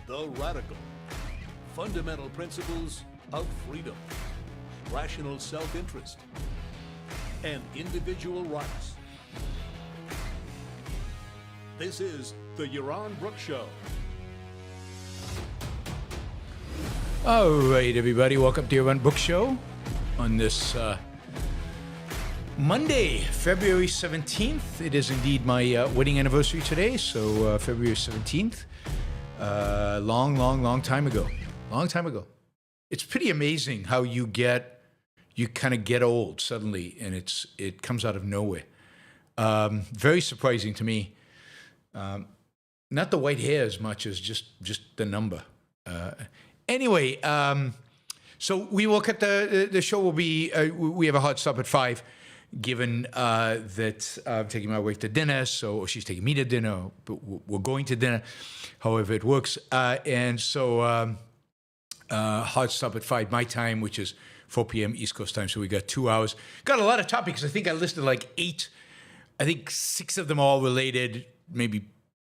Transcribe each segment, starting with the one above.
The radical. Fundamental principles of freedom, rational self-interest, and individual rights. This is the Yaron Brook Show. All right, everybody. Welcome to Yaron Brook Show on this Monday, February 17th. It is indeed my wedding anniversary today, so February 17th. Long time ago. Long time ago. It's pretty amazing how you kind of get old suddenly, and it comes out of nowhere. Very surprising to me. Not the white hair as much as just the number. Anyway, so we will cut the show will be, we have a hard stop at 5, given that I'm taking my wife to dinner, or she's taking me to dinner, but we're going to dinner, however it works. And so hard stop at 5 my time, which is 4 p.m. East Coast time, so we got 2 hours. Got a lot of topics. I think I listed like 8. I think 6 of them are all related, maybe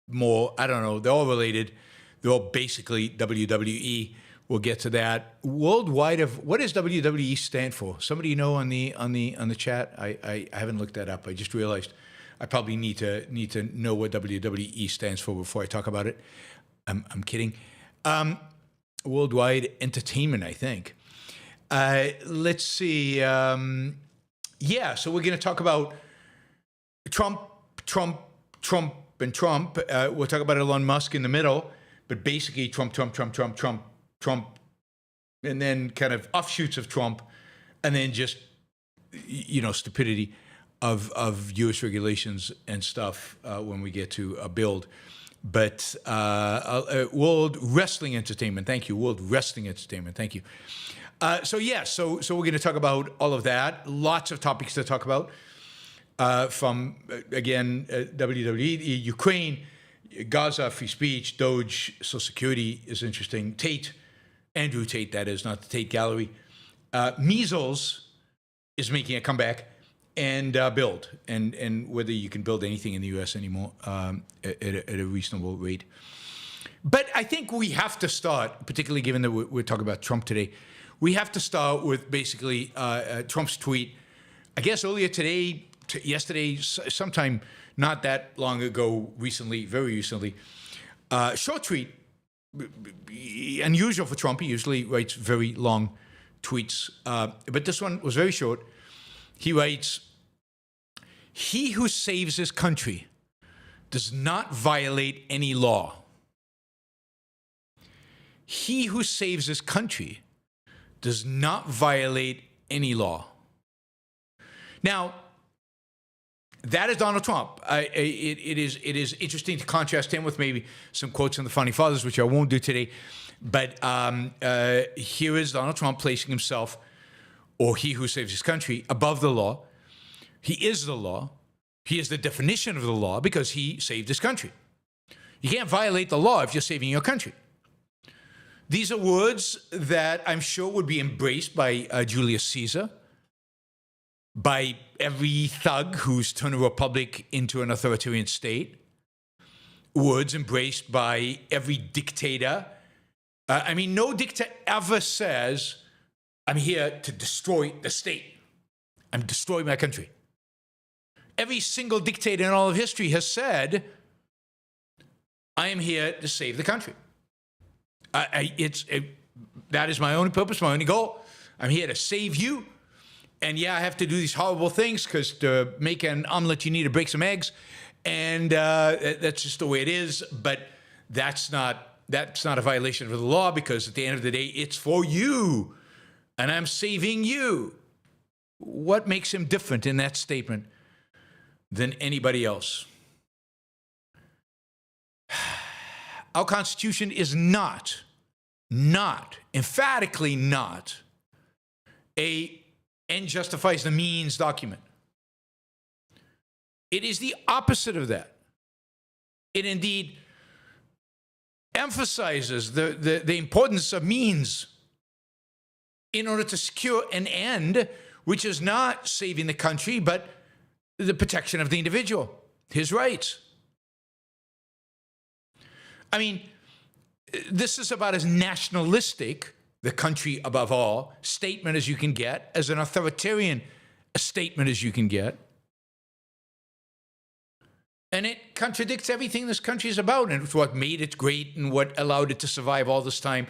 more. I don't know. They're all related. They're all basically WWE. We'll get to that. Worldwide what does WWE stand for? Somebody know on the chat? I haven't looked that up. I just realized I probably need to know what WWE stands for before I talk about it. I'm kidding. Worldwide entertainment, I think. Let's see. So we're going to talk about Trump. We'll talk about Elon Musk in the middle, but basically Trump, and then kind of offshoots of Trump, and then just, stupidity of U.S. regulations and stuff when we get to a build. But World Wrestling Entertainment, thank you. World Wrestling Entertainment, thank you. So we're going to talk about all of that. Lots of topics to talk about. From, again, WWE, Ukraine, Gaza, free speech, DOGE, Social Security is interesting. Tate, Andrew Tate, that is, not the Tate Gallery. Measles is making a comeback, and build, and whether you can build anything in the U.S. anymore at a reasonable rate. But I think we have to start, particularly given that we're talking about Trump today, we have to start with basically Trump's tweet, I guess earlier today, yesterday, sometime not that long ago, very recently, short tweet, unusual for Trump. He usually writes very long tweets, but this one was very short. He writes, "He who saves his country does not violate any law. He who saves his country does not violate any law." Now, that is Donald Trump. It is interesting to contrast him with maybe some quotes from the Founding Fathers, which I won't do today. But here is Donald Trump placing himself, or he who saves his country, above the law. He is the law. He is the definition of the law because he saved his country. You can't violate the law if you're saving your country. These are words that I'm sure would be embraced by Julius Caesar, by every thug who's turned a republic into an authoritarian state, words embraced by every dictator. No dictator ever says, "I'm here to destroy the state. I'm destroying my country." Every single dictator in all of history has said, "I am here to save the country. That is my only purpose, my only goal. I'm here to save you. And yeah, I have to do these horrible things because to make an omelet, you need to break some eggs. And that's just the way it is. But that's not a violation of the law because at the end of the day, it's for you. And I'm saving you." What makes him different in that statement than anybody else? Our Constitution is not, emphatically not, a end justifies the means document. It is the opposite of that. It indeed emphasizes the importance of means in order to secure an end, which is not saving the country, but the protection of the individual, his rights. I mean, this is about as nationalistic, the country above all, statement as you can get, as an authoritarian statement as you can get. And it contradicts everything this country is about, and it's what made it great and what allowed it to survive all this time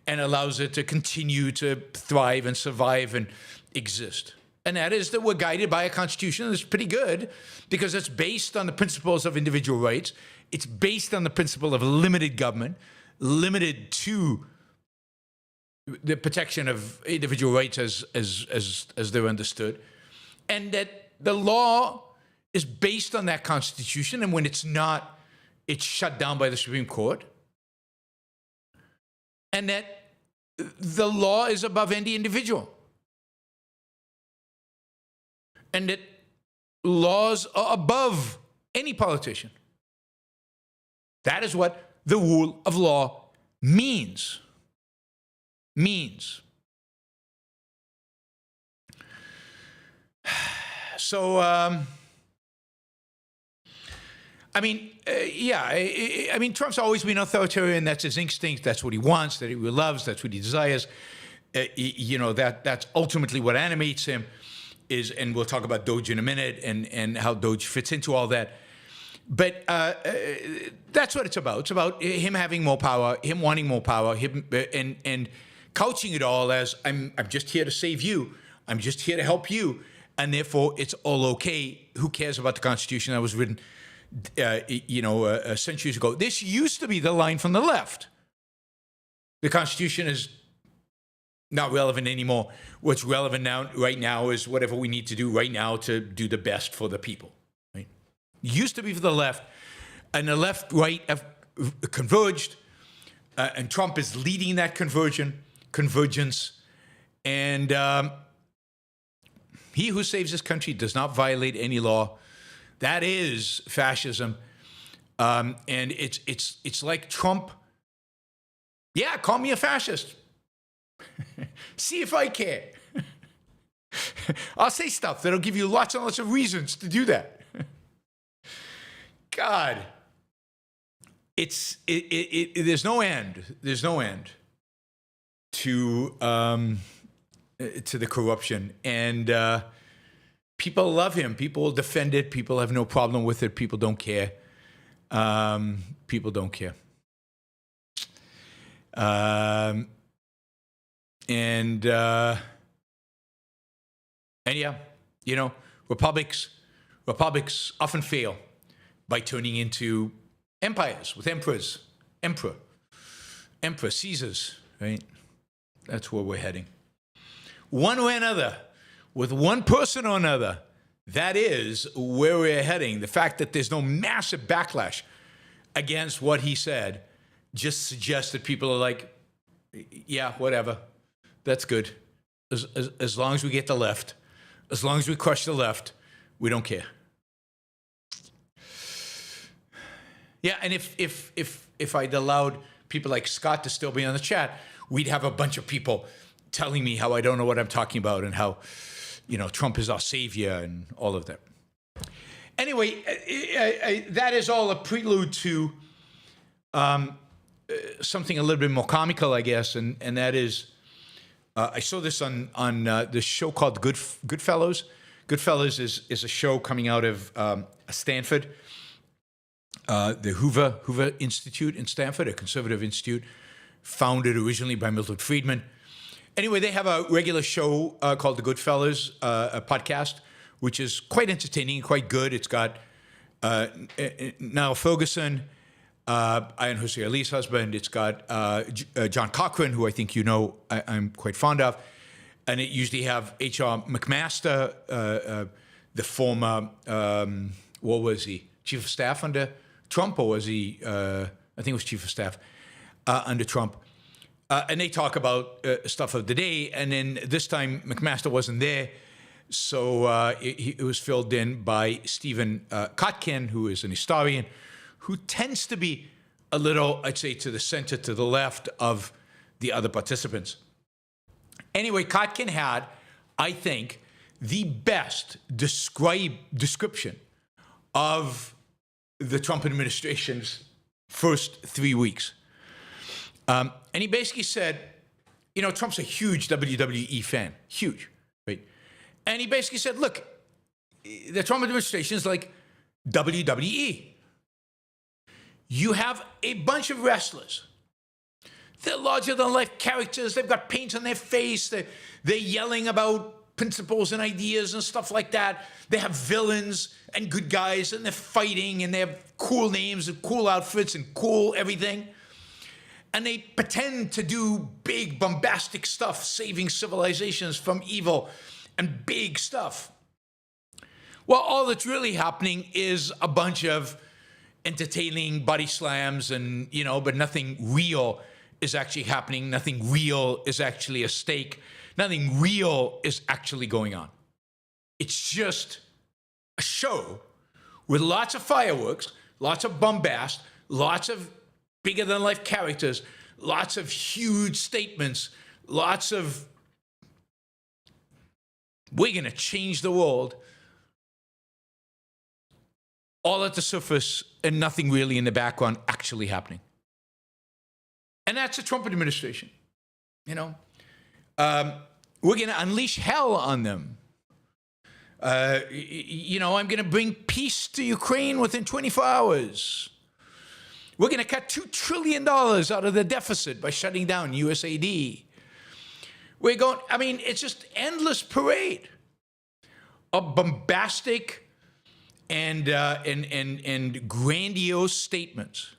and allows it to continue to thrive and survive and exist. And that is that we're guided by a constitution that's pretty good because it's based on the principles of individual rights. It's based on the principle of limited government, limited to the protection of individual rights as they're understood. And that the law is based on that constitution, and when it's not, it's shut down by the Supreme Court. And that the law is above any individual. And that laws are above any politician. That is what the rule of law means. So, I mean, Trump's always been authoritarian. That's his instinct. That's what he wants. That he loves. That's what he desires. That's ultimately what animates him. And we'll talk about DOGE in a minute and how DOGE fits into all that. But that's what it's about. It's about him having more power, him wanting more power, him and couching it all as I'm just here to save you. I'm just here to help you, and therefore it's all okay. Who cares about the Constitution that was written, centuries ago? This used to be the line from the left. The Constitution is not relevant anymore. What's relevant right now is whatever we need to do right now to do the best for the people. Right? Used to be for the left, and the left-right have converged, and Trump is leading that convergence. And he who saves this country does not violate any law. That is fascism, and it's like Trump. Yeah, call me a fascist. See if I care. I'll say stuff that'll give you lots and lots of reasons to do that. God, there's no end. There's no end to the corruption, and people love him. People defend it. People have no problem with it. People don't care. People don't care. And yeah, republics often fail by turning into empires with emperor, Caesars, right? That's where we're heading. One way or another, with one person or another, that is where we're heading. The fact that there's no massive backlash against what he said just suggests that people are like, yeah, whatever. That's good. As long as we get the left, as long as we crush the left, we don't care. Yeah, and if I'd allowed people like Scott to still be on the chat, we'd have a bunch of people telling me how I don't know what I'm talking about and how, Trump is our savior and all of that. Anyway, that is all a prelude to something a little bit more comical, I guess, and that is, I saw this on this show called Goodfellas. Goodfellas is a show coming out of Stanford, the Hoover Institute in Stanford, a conservative institute, founded originally by Milton Friedman. Anyway, they have a regular show called The Goodfellas, a podcast, which is quite entertaining, quite good. It's got Niall Ferguson, Ayaan Hirsi Ali's husband. It's got John Cochran, who I think I'm quite fond of. And it usually have H.R. McMaster, the former, what was he, chief of staff under Trump, or was he, I think it was chief of staff under Trump. And they talk about stuff of the day. And then this time, McMaster wasn't there. So it was filled in by Stephen Kotkin, who is an historian, who tends to be a little, I'd say, to the center, to the left of the other participants. Anyway, Kotkin had, I think, the best description of the Trump administration's first 3 weeks. And he basically said, you know, Trump's a huge WWE fan, huge, right? And he basically said, look, the Trump administration is like WWE. You have a bunch of wrestlers. They're larger-than-life characters. They've got paint on their face. They're yelling about principles and ideas and stuff like that. They have villains and good guys, and they're fighting, and they have cool names and cool outfits and cool everything. And they pretend to do big, bombastic stuff, saving civilizations from evil and big stuff. Well, all that's really happening is a bunch of entertaining body slams and, you know, but nothing real is actually happening. Nothing real is actually at stake. Nothing real is actually going on. It's just a show with lots of fireworks, lots of bombast, lots of bigger-than-life characters, lots of huge statements, lots of, we're going to change the world, all at the surface and nothing really in the background actually happening. And that's the Trump administration, you know. We're going to unleash hell on them. You know, I'm going to bring peace to Ukraine within 24 hours. We're going to cut $2 trillion out of the deficit by shutting down USAID. We're going, I mean, it's just endless parade of bombastic and grandiose statements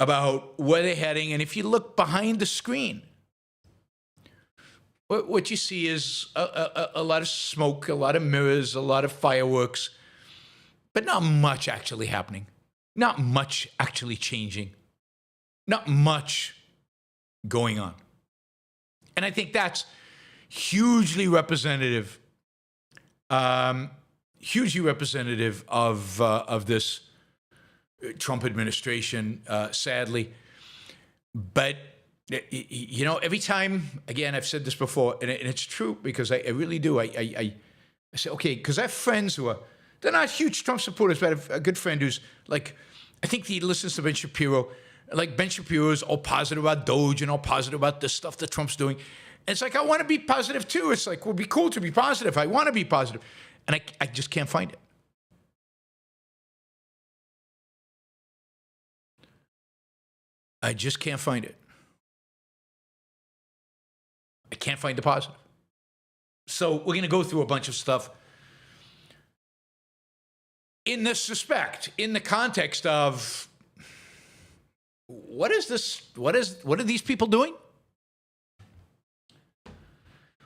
about where they're heading. And if you look behind the screen, what you see is a lot of smoke, a lot of mirrors, a lot of fireworks, but not much actually happening. Not much actually changing. Not much going on. And I think that's hugely representative, of this Trump administration, sadly. But, you know, every time, again, I've said this before, and it's true because I really do. I say, okay, because I have friends who are, they're not huge Trump supporters, but I have a good friend who's like, I think he listens to Ben Shapiro. Like Ben Shapiro is all positive about DOGE and all positive about this stuff that Trump's doing. And it's like, I want to be positive too. It's like, well, it'd be cool to be positive. I want to be positive. And I just can't find it. I just can't find it. I can't find the positive. So we're going to go through a bunch of stuff in this respect, in the context of what is this? What are these people doing?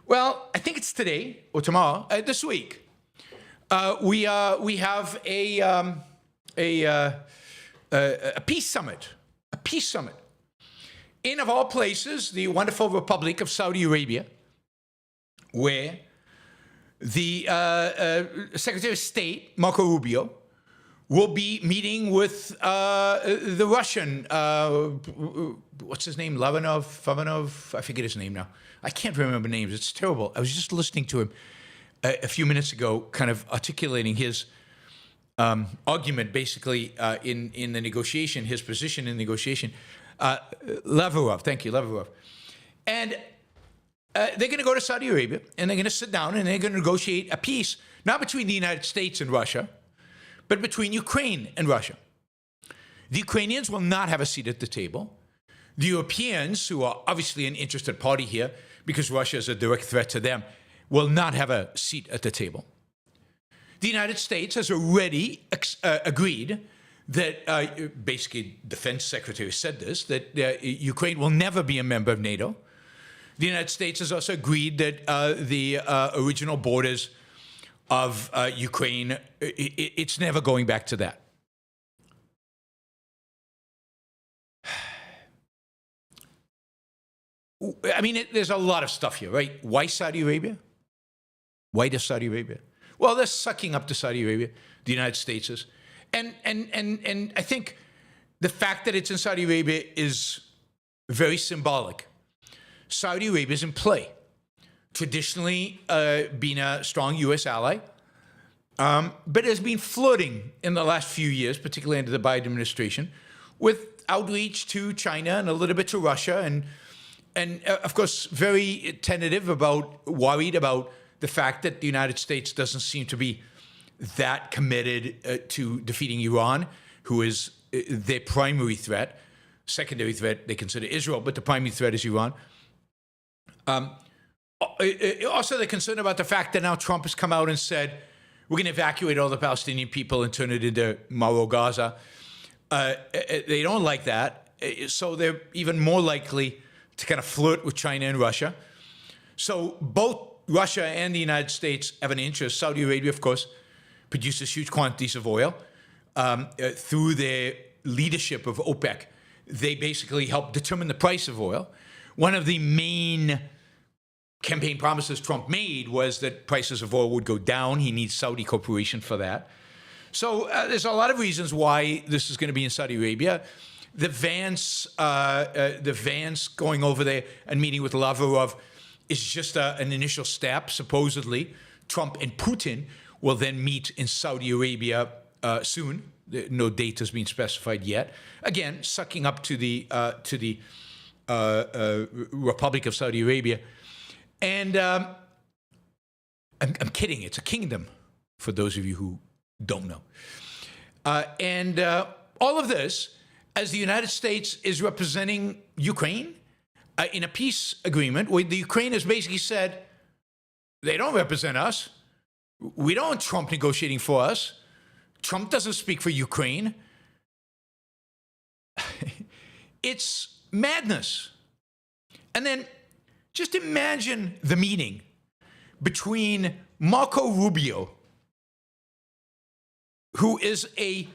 Well, I think it's today or tomorrow, this week. We have a peace summit, in, of all places, the wonderful Republic of Saudi Arabia, where the Secretary of State, Marco Rubio, will be meeting with the Russian, what's his name, Favanov, I forget his name now. I can't remember names, it's terrible. I was just listening to him a few minutes ago, kind of articulating his argument, basically, in the negotiation, his position in negotiation. Lavrov, thank you, Lavrov. And they're going to go to Saudi Arabia, and they're going to sit down, and they're going to negotiate a peace, not between the United States and Russia, but between Ukraine and Russia. The Ukrainians will not have a seat at the table. The Europeans, who are obviously an interested party here, because Russia is a direct threat to them, will not have a seat at the table. The United States has already agreed that, basically, Defense Secretary said this, that Ukraine will never be a member of NATO. The United States has also agreed that the original borders of Ukraine, it's never going back to that. I mean, there's a lot of stuff here, right? Why Saudi Arabia? Why does Saudi Arabia? Well, they're sucking up to Saudi Arabia, the United States is. And I think the fact that it's in Saudi Arabia is very symbolic. Saudi Arabia is in play. Traditionally been a strong U.S. ally, but has been flirting in the last few years, particularly under the Biden administration, with outreach to China and a little bit to Russia, and of course, very tentative worried about the fact that the United States doesn't seem to be that committed to defeating Iran, who is their primary threat. Secondary threat, they consider Israel, but the primary threat is Iran. Also, they're concerned about the fact that now Trump has come out and said, we're going to evacuate all the Palestinian people and turn it into Maro Gaza. They don't like that, so they're even more likely to kind of flirt with China and Russia. So both Russia and the United States have an interest. Saudi Arabia, of course, produces huge quantities of oil through their leadership of OPEC. They basically help determine the price of oil. One of the main campaign promises Trump made was that prices of oil would go down. He needs Saudi cooperation for that. So there's a lot of reasons why this is going to be in Saudi Arabia. The Vance going over there and meeting with Lavrov is just an initial step. Supposedly, Trump and Putin will then meet in Saudi Arabia soon. No date has been specified yet. Again, sucking up to the Republic of Saudi Arabia. And I'm kidding. It's a kingdom, for those of you who don't know. And all of this, as the United States is representing Ukraine in a peace agreement, where the Ukraine has basically said, they don't represent us. We don't want Trump negotiating for us. Trump doesn't speak for Ukraine. It's madness. And then just imagine the meeting between Marco Rubio, who is a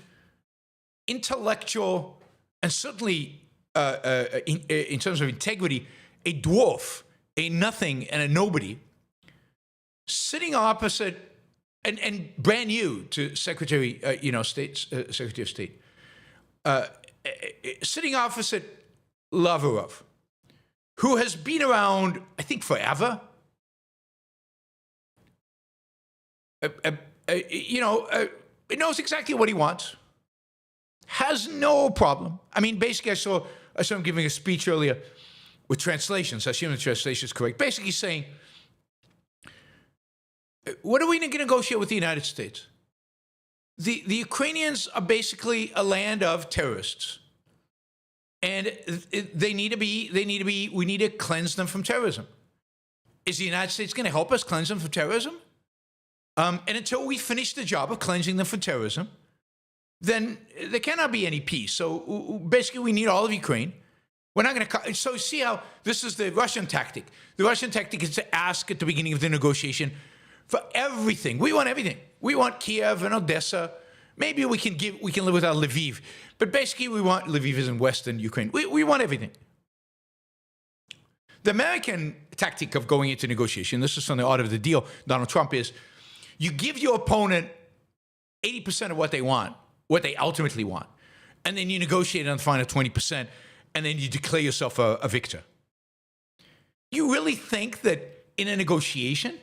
intellectual and certainly in terms of integrity, a dwarf, a nothing and a nobody, sitting opposite and brand new to Secretary of State, sitting opposite Lavrov, who has been around, I think, forever. He knows exactly what he wants. Has no problem. I mean, basically, I saw him giving a speech earlier with translations. I assume the translation is correct. Basically saying, what are we going to negotiate with the United States? The Ukrainians are basically a land of terrorists. And we need to cleanse them from terrorism. Is the United States going to help us cleanse them from terrorism? And until we finish the job of cleansing them from terrorism, then there cannot be any peace. So basically, we need all of Ukraine. We're not going to. So see how this is the Russian tactic. The Russian tactic is to ask at the beginning of the negotiation for everything. We want everything. We want Kiev and Odessa. Maybe we can live without Lviv. But basically, we want Lviv is in western Ukraine. We want everything. The American tactic of going into negotiation, this is from the art of the deal, Donald Trump, is you give your opponent 80% of what they want, what they ultimately want, and then you negotiate on the final 20%, and then you declare yourself a victor. You really think that in a negotiation,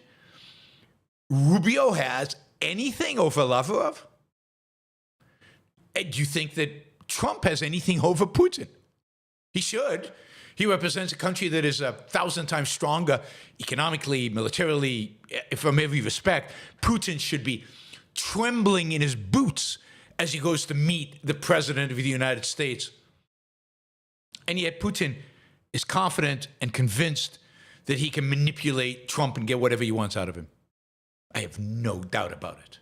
Rubio has anything over Lavrov? Do you think that Trump has anything over Putin? He should. He represents a country that is 1,000 times stronger economically, militarily, from every respect. Putin should be trembling in his boots as he goes to meet the president of the United States. And yet Putin is confident and convinced that he can manipulate Trump and get whatever he wants out of him. I have no doubt about it.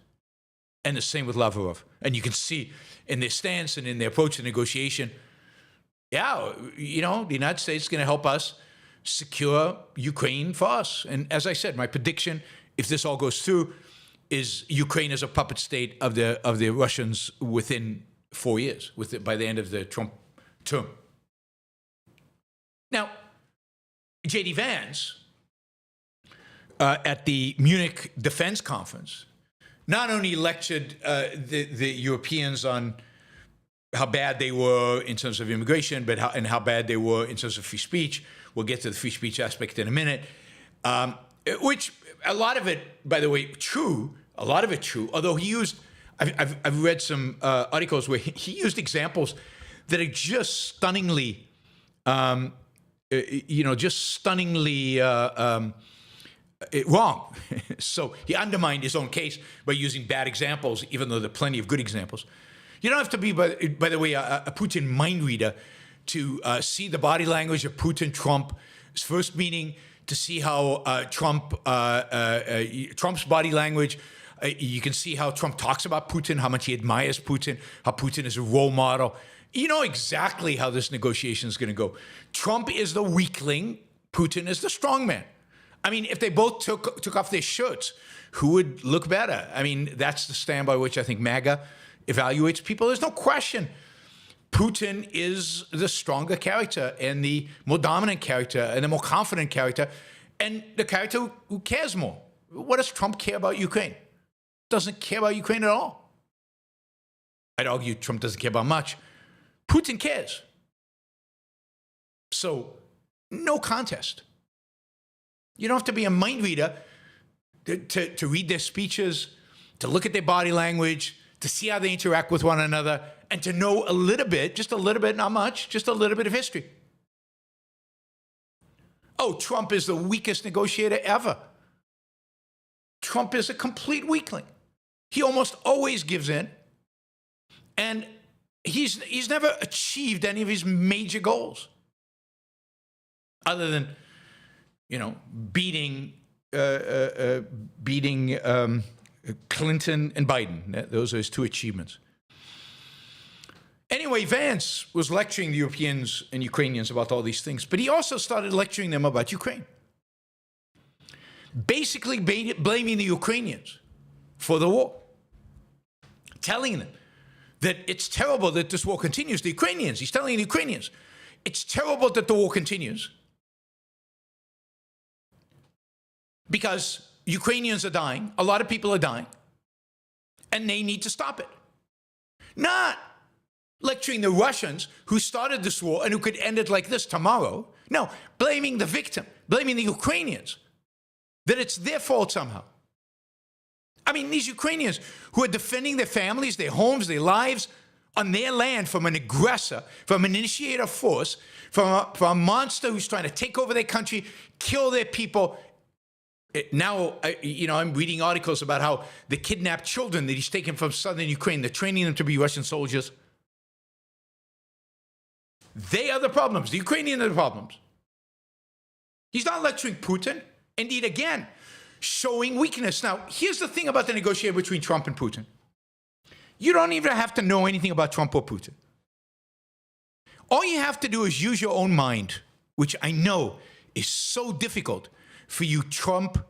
And the same with Lavrov. And you can see in their stance and in their approach to negotiation, the United States is going to help us secure Ukraine for us. And as I said, my prediction, if this all goes through, is Ukraine as a puppet state of the Russians within 4 years, by the end of the Trump term. Now, JD Vance, at the Munich Defense Conference, not only lectured the Europeans on how bad they were in terms of immigration, but how bad they were in terms of free speech. We'll get to the free speech aspect in a minute. Which a lot of it, by the way, true. A lot of it true. Although he used, I've read some articles where he used examples that are just stunningly, wrong. So he undermined his own case by using bad examples, even though there are plenty of good examples. You don't have to be, by the way, a Putin mind reader to see the body language of Putin, Trump's first meeting, to see how Trump's body language. You can see how Trump talks about Putin, how much he admires Putin, how Putin is a role model. You know exactly how this negotiation is going to go. Trump is the weakling. Putin is the strong man. I mean, if they both took off their shirts, who would look better? I mean, that's the stand by which I think MAGA evaluates people. There's no question. Putin is the stronger character and the more dominant character and the more confident character and the character who cares more. What does Trump care about Ukraine? Doesn't care about Ukraine at all. I'd argue Trump doesn't care about much. Putin cares. So, no contest. You don't have to be a mind reader to read their speeches, to look at their body language, to see how they interact with one another, and to know a little bit, just a little bit, not much, just a little bit of history. Oh, Trump is the weakest negotiator ever. Trump is a complete weakling. He almost always gives in, and he's never achieved any of his major goals, other than, beating Clinton and Biden. Those are his two achievements. Anyway, Vance was lecturing the Europeans and Ukrainians about all these things, but he also started lecturing them about Ukraine. Basically blaming the Ukrainians for the war. Telling them that it's terrible that this war continues. The Ukrainians, he's telling the Ukrainians, it's terrible that the war continues because Ukrainians are dying, a lot of people are dying, and they need to stop it. Not lecturing the Russians who started this war and who could end it like this tomorrow. No, blaming the victim, blaming the Ukrainians, that it's their fault somehow. I mean, these Ukrainians who are defending their families, their homes, their lives on their land from an aggressor, from an initiator force, from a monster who's trying to take over their country, kill their people. Now, I'm reading articles about how the kidnapped children that he's taken from southern Ukraine, they're training them to be Russian soldiers. They are the problems. The Ukrainians are the problems. He's not lecturing Putin. Indeed, again, showing weakness. Now, here's the thing about the negotiation between Trump and Putin. You don't even have to know anything about Trump or Putin. All you have to do is use your own mind, which I know is so difficult for you Trump,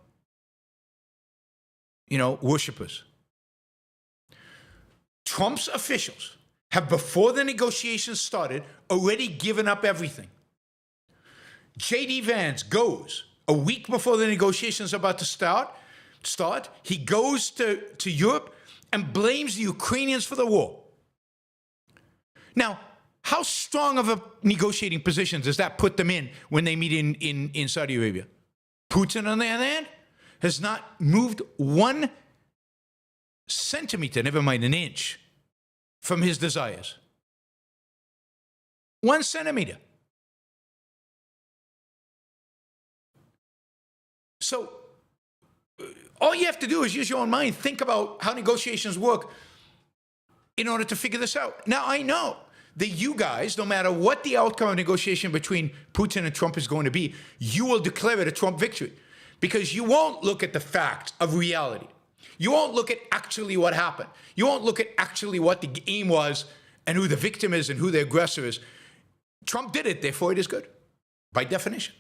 worshippers. Trump's officials have, before the negotiations started, already given up everything. JD Vance goes a week before the negotiations are about to start. He goes to Europe and blames the Ukrainians for the war. Now, how strong of a negotiating position does that put them in when they meet in Saudi Arabia? Putin, on the other hand, has not moved 1 centimeter, never mind an inch, from his desires. 1 centimeter. So, all you have to do is use your own mind. Think about how negotiations work in order to figure this out. Now, I know that you guys, no matter what the outcome of negotiation between Putin and Trump is going to be, you will declare it a Trump victory. Because you won't look at the facts of reality. You won't look at actually what happened. You won't look at actually what the aim was and who the victim is and who the aggressor is. Trump did it, therefore it is good, by definition.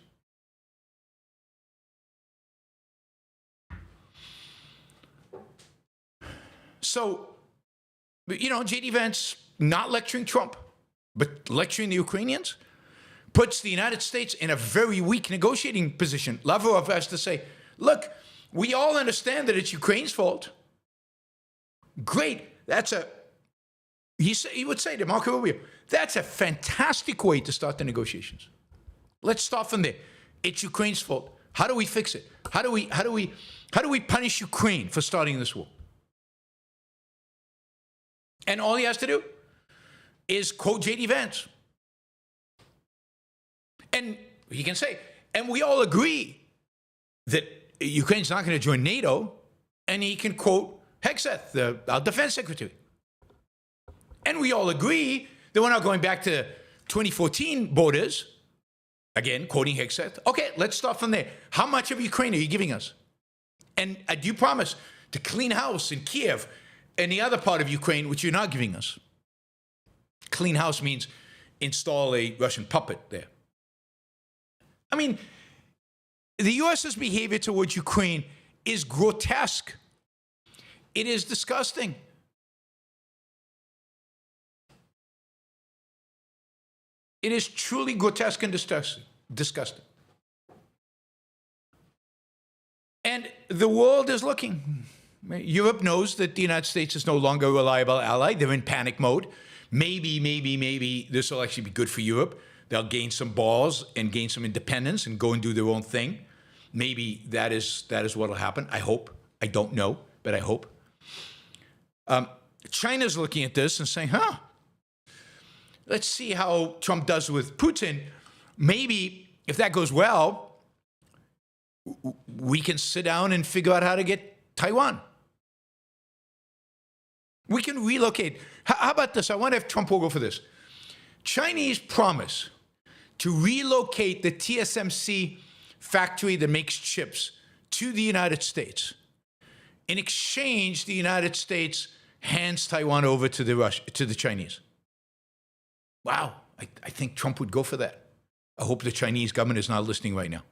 So, JD Vance not lecturing Trump, but lecturing the Ukrainians, puts the United States in a very weak negotiating position. Lavrov has to say, look, we all understand that it's Ukraine's fault. Great. He would say to Marco Rubio, that's a fantastic way to start the negotiations. Let's start from there. It's Ukraine's fault. How do we fix it? How do we punish Ukraine for starting this war? And all he has to do is quote JD Vance. And he can say, and we all agree that Ukraine's not going to join NATO, and he can quote Hegseth, our defense secretary. And we all agree that we're not going back to 2014 borders. Again, quoting Hegseth. Okay, let's start from there. How much of Ukraine are you giving us? And do you promise to clean house in Kiev and the other part of Ukraine, which you're not giving us? Clean house means install a Russian puppet there. I mean, the U.S.'s behavior towards Ukraine is grotesque. It is disgusting. It is truly grotesque and disgusting. And the world is looking. Europe knows that the United States is no longer a reliable ally. They're in panic mode. Maybe this will actually be good for Europe. They'll gain some balls and gain some independence and go and do their own thing. Maybe that is what will happen. I hope. I don't know, but I hope. China's looking at this and saying, let's see how Trump does with Putin. Maybe if that goes well, we can sit down and figure out how to get Taiwan. We can relocate. How about this? I wonder if Trump will go for this. Chinese promise to relocate the TSMC factory that makes chips to the United States. In exchange, the United States hands Taiwan over to the Chinese. Wow, I think Trump would go for that. I hope the Chinese government is not listening right now.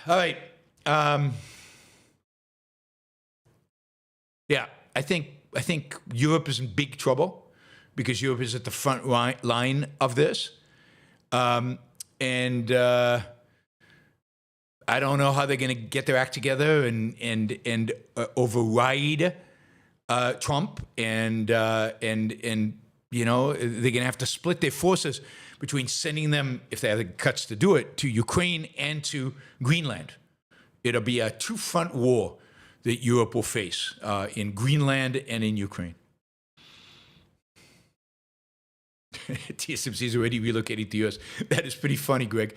All right. Yeah, I think Europe is in big trouble because Europe is at the front line of this. And I don't know how they're going to get their act together and override Trump, and you know, they're going to have to split their forces between sending them, if they have the guts to do it, to Ukraine and to Greenland. It'll be a two-front war that Europe will face in Greenland and in Ukraine. TSMC is already relocating to the U.S. That is pretty funny, Greg.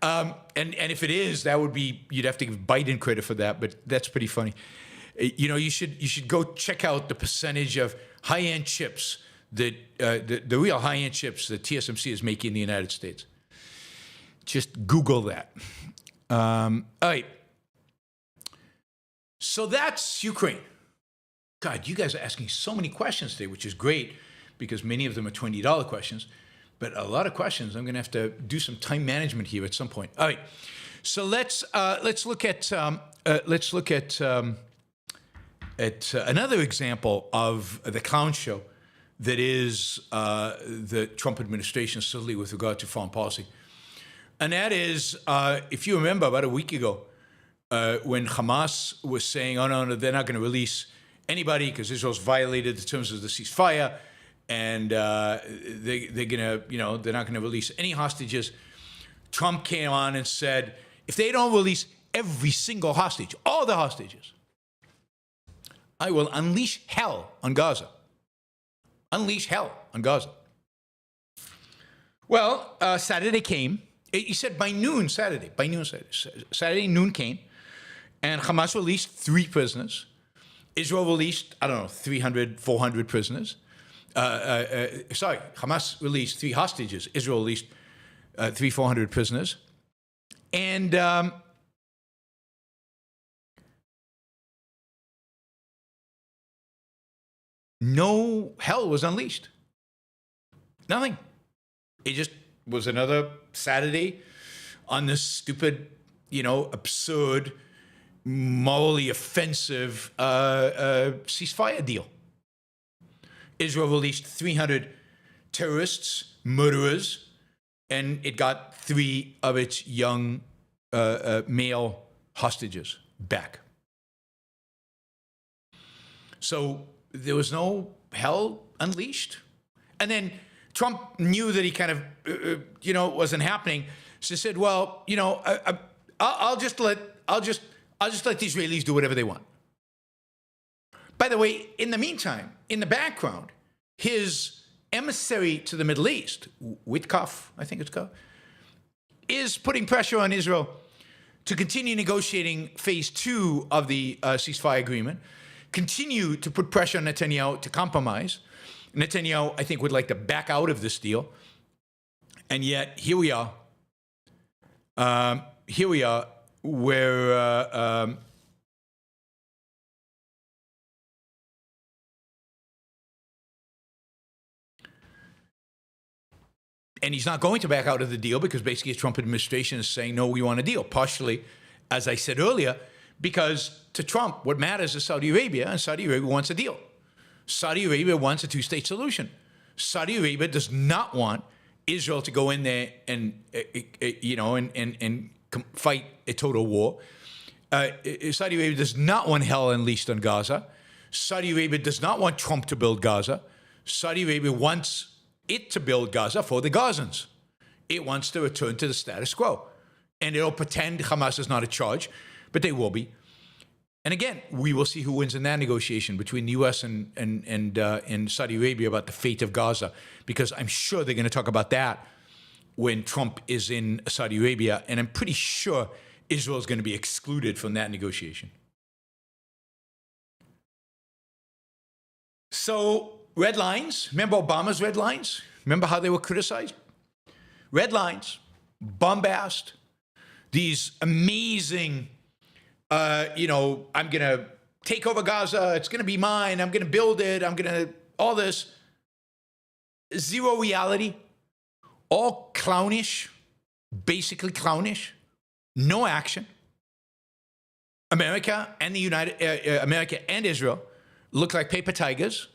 And if it is, that would be, you'd have to give Biden credit for that, but that's pretty funny. You know, you should go check out the percentage of high-end chips that the real high-end chips that TSMC is making in the United States. Just Google that. All right. So that's Ukraine. God, you guys are asking so many questions today, which is great because many of them are $20 questions, but a lot of questions. I'm going to have to do some time management here at some point. All right. So let's look at another example of the clown show that is the Trump administration, certainly with regard to foreign policy. And that is, if you remember, about a week ago, when Hamas was saying, oh, no, they're not going to release anybody because Israel's violated the terms of the ceasefire, and they're going to, you know, they're not going to release any hostages. Trump came on and said, if they don't release every single hostage, all the hostages, I will unleash hell on Gaza. Unleash hell on Gaza. Well, Saturday came. He said by noon Saturday. Saturday noon came, and Hamas released 3 prisoners. Israel released, 300, 400 prisoners. Hamas released 3 hostages. Israel released 400 prisoners. And no hell was unleashed. Nothing. It just was another Saturday on this stupid, absurd, morally offensive ceasefire deal. Israel released 300 terrorists, murderers, and it got 3 of its young male hostages back. So there was no hell unleashed. And then Trump knew that he kind of, wasn't happening. So he said, well, I'll just let the Israelis do whatever they want. By the way, in the meantime, in the background, his emissary to the Middle East, Witkoff, I think it's called, is putting pressure on Israel to continue negotiating phase 2 of the ceasefire agreement, continue to put pressure on Netanyahu to compromise. Netanyahu, I think, would like to back out of this deal. And yet, here we are. Where and he's not going to back out of the deal because basically the Trump administration is saying, no, we want a deal. Partially, as I said earlier, because to Trump, what matters is Saudi Arabia, and Saudi Arabia wants a deal. Saudi Arabia wants a two-state solution. Saudi Arabia does not want Israel to go in there and, fight a total war. Saudi Arabia does not want hell unleashed on Gaza. Saudi Arabia does not want Trump to build Gaza. Saudi Arabia wants it to build Gaza for the Gazans. It wants to return to the status quo. And it'll pretend Hamas is not a charge, but they will be. And again, we will see who wins in that negotiation between the U.S. and Saudi Arabia about the fate of Gaza, because I'm sure they're going to talk about that when Trump is in Saudi Arabia, and I'm pretty sure Israel is going to be excluded from that negotiation. So, red lines. Remember Obama's red lines? Remember how they were criticized? Red lines, bombast, these amazing, I'm going to take over Gaza, it's going to be mine, I'm going to build it, all this. Zero reality, all clownish, basically clownish, no action. America and America and Israel look like paper tigers,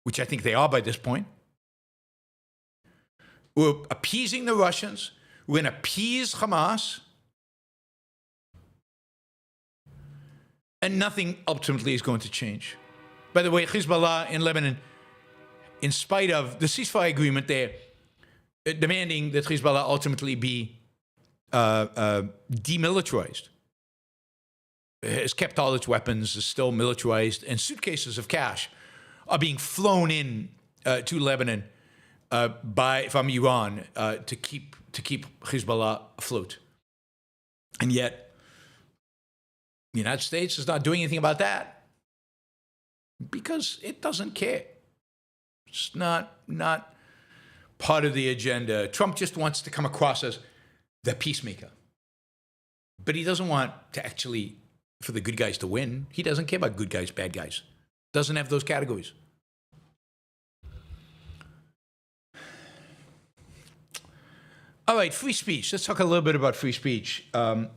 which I think they are by this point. We're appeasing the Russians. We're going to appease Hamas. And nothing ultimately is going to change. By the way, Hezbollah in Lebanon, in spite of the ceasefire agreement, they're demanding that Hezbollah ultimately be demilitarized. It has kept all its weapons, is still militarized, and suitcases of cash are being flown in to Lebanon from Iran to keep Hezbollah afloat. And yet, the United States is not doing anything about that because it doesn't care. It's not part of the agenda. Trump just wants to come across as the peacemaker. But he doesn't want to actually, for the good guys to win. He doesn't care about good guys, bad guys. Doesn't have those categories. All right, free speech. Let's talk a little bit about free speech. A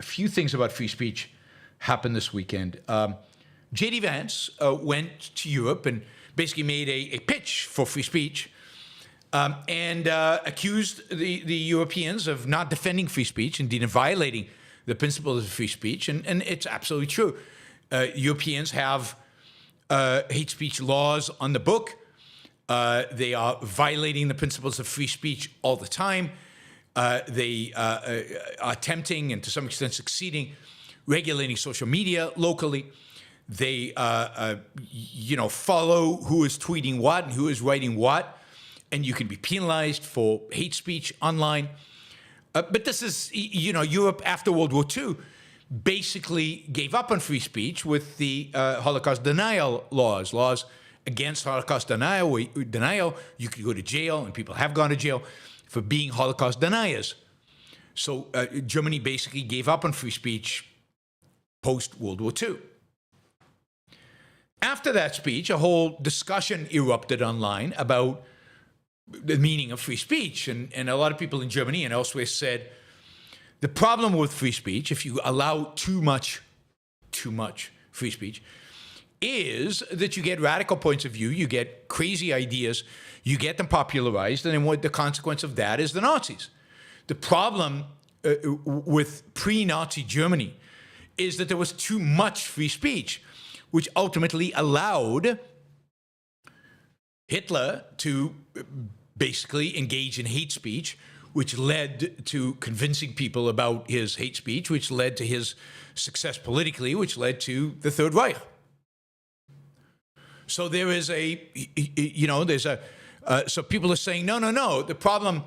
few things about free speech happened this weekend. JD Vance went to Europe and basically made a pitch for free speech and accused the Europeans of not defending free speech, indeed of violating the principles of free speech. And it's absolutely true. Europeans have hate speech laws on the book. They are violating the principles of free speech all the time. They are attempting, and to some extent succeeding, regulating social media locally. They, follow who is tweeting what and who is writing what, and you can be penalized for hate speech online. But this is, Europe after World War II basically gave up on free speech with the Holocaust denial laws against Holocaust denial. You could go to jail, and people have gone to jail for being Holocaust deniers. So Germany basically gave up on free speech post-World War II. After that speech, a whole discussion erupted online about the meaning of free speech. And a lot of people in Germany and elsewhere said, the problem with free speech, if you allow too much free speech, is that you get radical points of view, you get crazy ideas, you get them popularized, and then what the consequence of that is the Nazis. The problem with pre-Nazi Germany is that there was too much free speech, which ultimately allowed Hitler to basically engage in hate speech, which led to convincing people about his hate speech, which led to his success politically, which led to the Third Reich. So there is so people are saying, no. The problem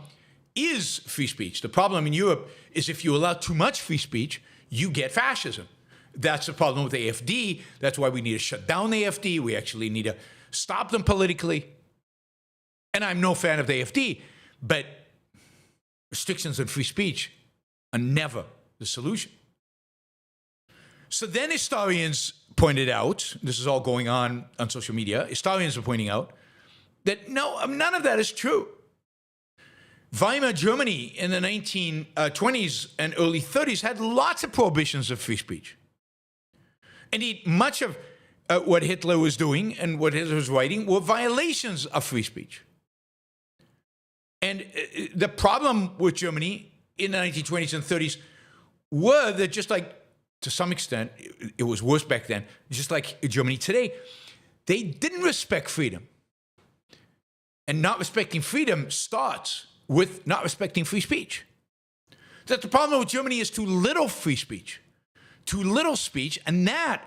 is free speech. The problem in Europe is if you allow too much free speech, you get fascism. That's the problem with the AfD. That's why we need to shut down the AfD. We actually need to stop them politically. And I'm no fan of the AfD, but restrictions on free speech are never the solution. So then historians pointed out, this is all going on social media, historians are pointing out that no, none of that is true. Weimar Germany in the 1920s and early 30s had lots of prohibitions of free speech. Indeed, much of what Hitler was doing and what Hitler was writing were violations of free speech. And the problem with Germany in the 1920s and 30s were that, just like, to some extent, it was worse back then, just like Germany today, they didn't respect freedom. And not respecting freedom starts with not respecting free speech. That the problem with Germany is too little free speech, too little speech, and that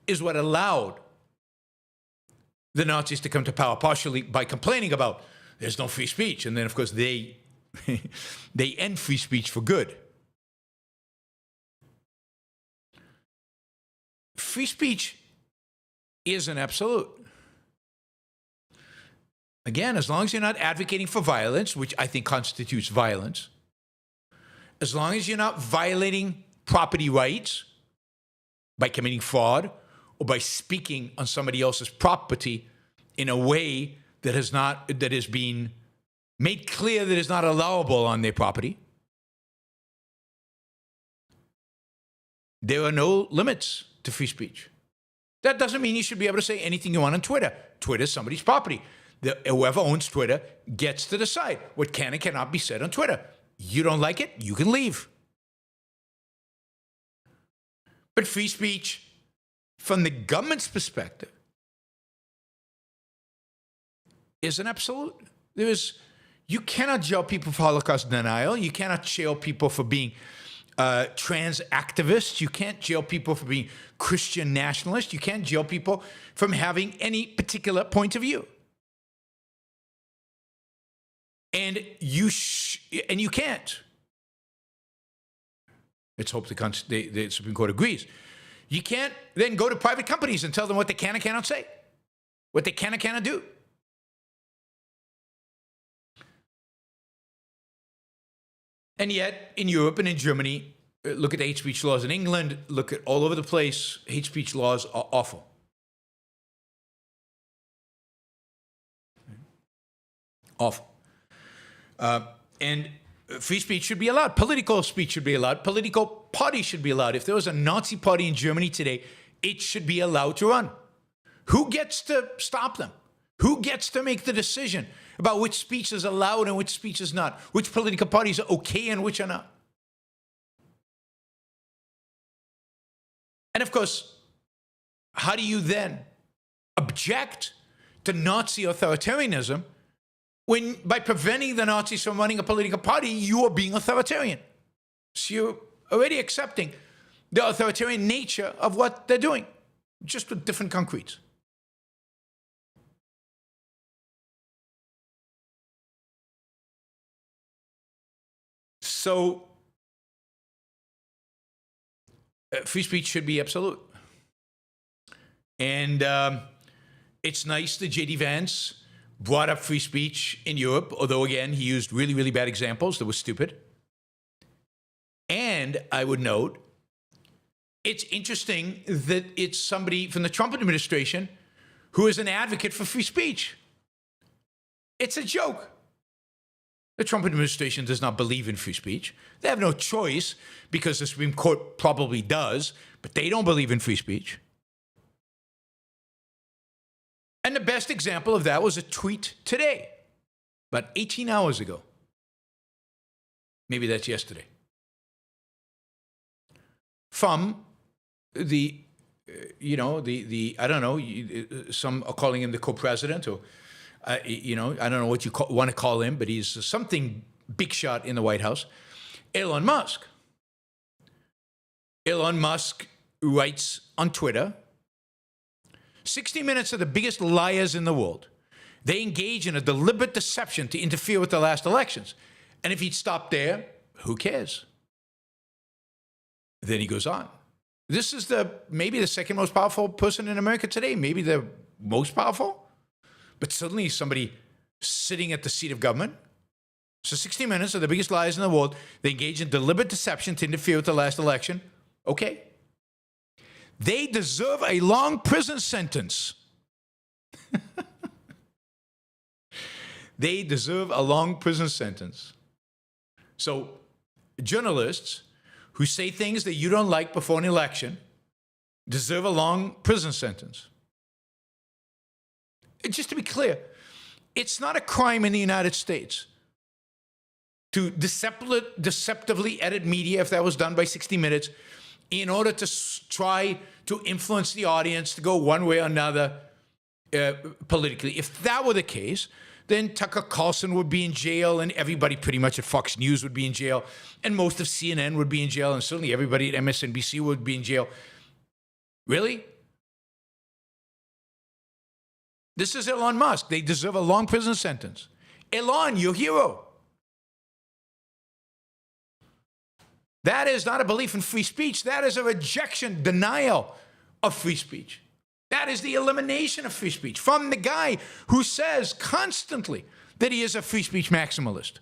is what allowed the Nazis to come to power, partially by complaining about there's no free speech. And then, of course, they end free speech for good. Free speech is an absolute. Again, as long as you're not advocating for violence, which I think constitutes violence, as long as you're not violating property rights by committing fraud or by speaking on somebody else's property in a way that is being made clear that is not allowable on their property, there are no limits to free speech. That doesn't mean you should be able to say anything you want on Twitter. Twitter is somebody's property. Whoever owns Twitter gets to decide what can and cannot be said on Twitter. You don't like it, you can leave. But free speech, from the government's perspective, is an absolute. You cannot jail people for Holocaust denial. You cannot jail people for being trans activists. You can't jail people for being Christian nationalists. You can't jail people from having any particular point of view. And you can't. Let's hope the Supreme Court agrees. You can't then go to private companies and tell them what they can and cannot say, what they can and cannot do. And yet, in Europe and in Germany, look at the hate speech laws in England, look at all over the place, hate speech laws are awful. Awful. And free speech should be allowed. Political speech should be allowed. Political parties should be allowed. If there was a Nazi party in Germany today, it should be allowed to run. Who gets to stop them? Who gets to make the decision about which speech is allowed and which speech is not? Which political parties are okay and which are not? And of course, how do you then object to Nazi authoritarianism when, by preventing the Nazis from running a political party, you are being authoritarian? So you're already accepting the authoritarian nature of what they're doing, just with different concretes. So, free speech should be absolute. And it's nice that JD Vance brought up free speech in Europe, although, again, he used really, really bad examples that were stupid. And I would note, it's interesting that it's somebody from the Trump administration who is an advocate for free speech. It's a joke. The Trump administration does not believe in free speech. They have no choice because the Supreme Court probably does, but they don't believe in free speech. And the best example of that was a tweet today, about 18 hours ago. Maybe that's yesterday. From the, I don't know, some are calling him the co-president, or, I don't know what you want to call him, but he's something big shot in the White House, Elon Musk. Elon Musk writes on Twitter, 60 Minutes are the biggest liars in the world. They engage in a deliberate deception to interfere with the last elections. And if he'd stopped there, who cares? Then he goes on. This is maybe the second most powerful person in America today, maybe the most powerful. But suddenly somebody sitting at the seat of government. So 60 Minutes are the biggest liars in the world. They engage in deliberate deception to interfere with the last election. Okay. They deserve a long prison sentence. They deserve a long prison sentence. So journalists who say things that you don't like before an election deserve a long prison sentence. Just to be clear, it's not a crime in the United States to deceptively edit media, if that was done by 60 Minutes, in order to try to influence the audience to go one way or another politically. If that were the case, then Tucker Carlson would be in jail, and everybody pretty much at Fox News would be in jail, and most of CNN would be in jail, and certainly everybody at MSNBC would be in jail. Really? This is Elon Musk. They deserve a long prison sentence. Elon, your hero. That is not a belief in free speech. That is a rejection, denial of free speech. That is the elimination of free speech from the guy who says constantly that he is a free speech maximalist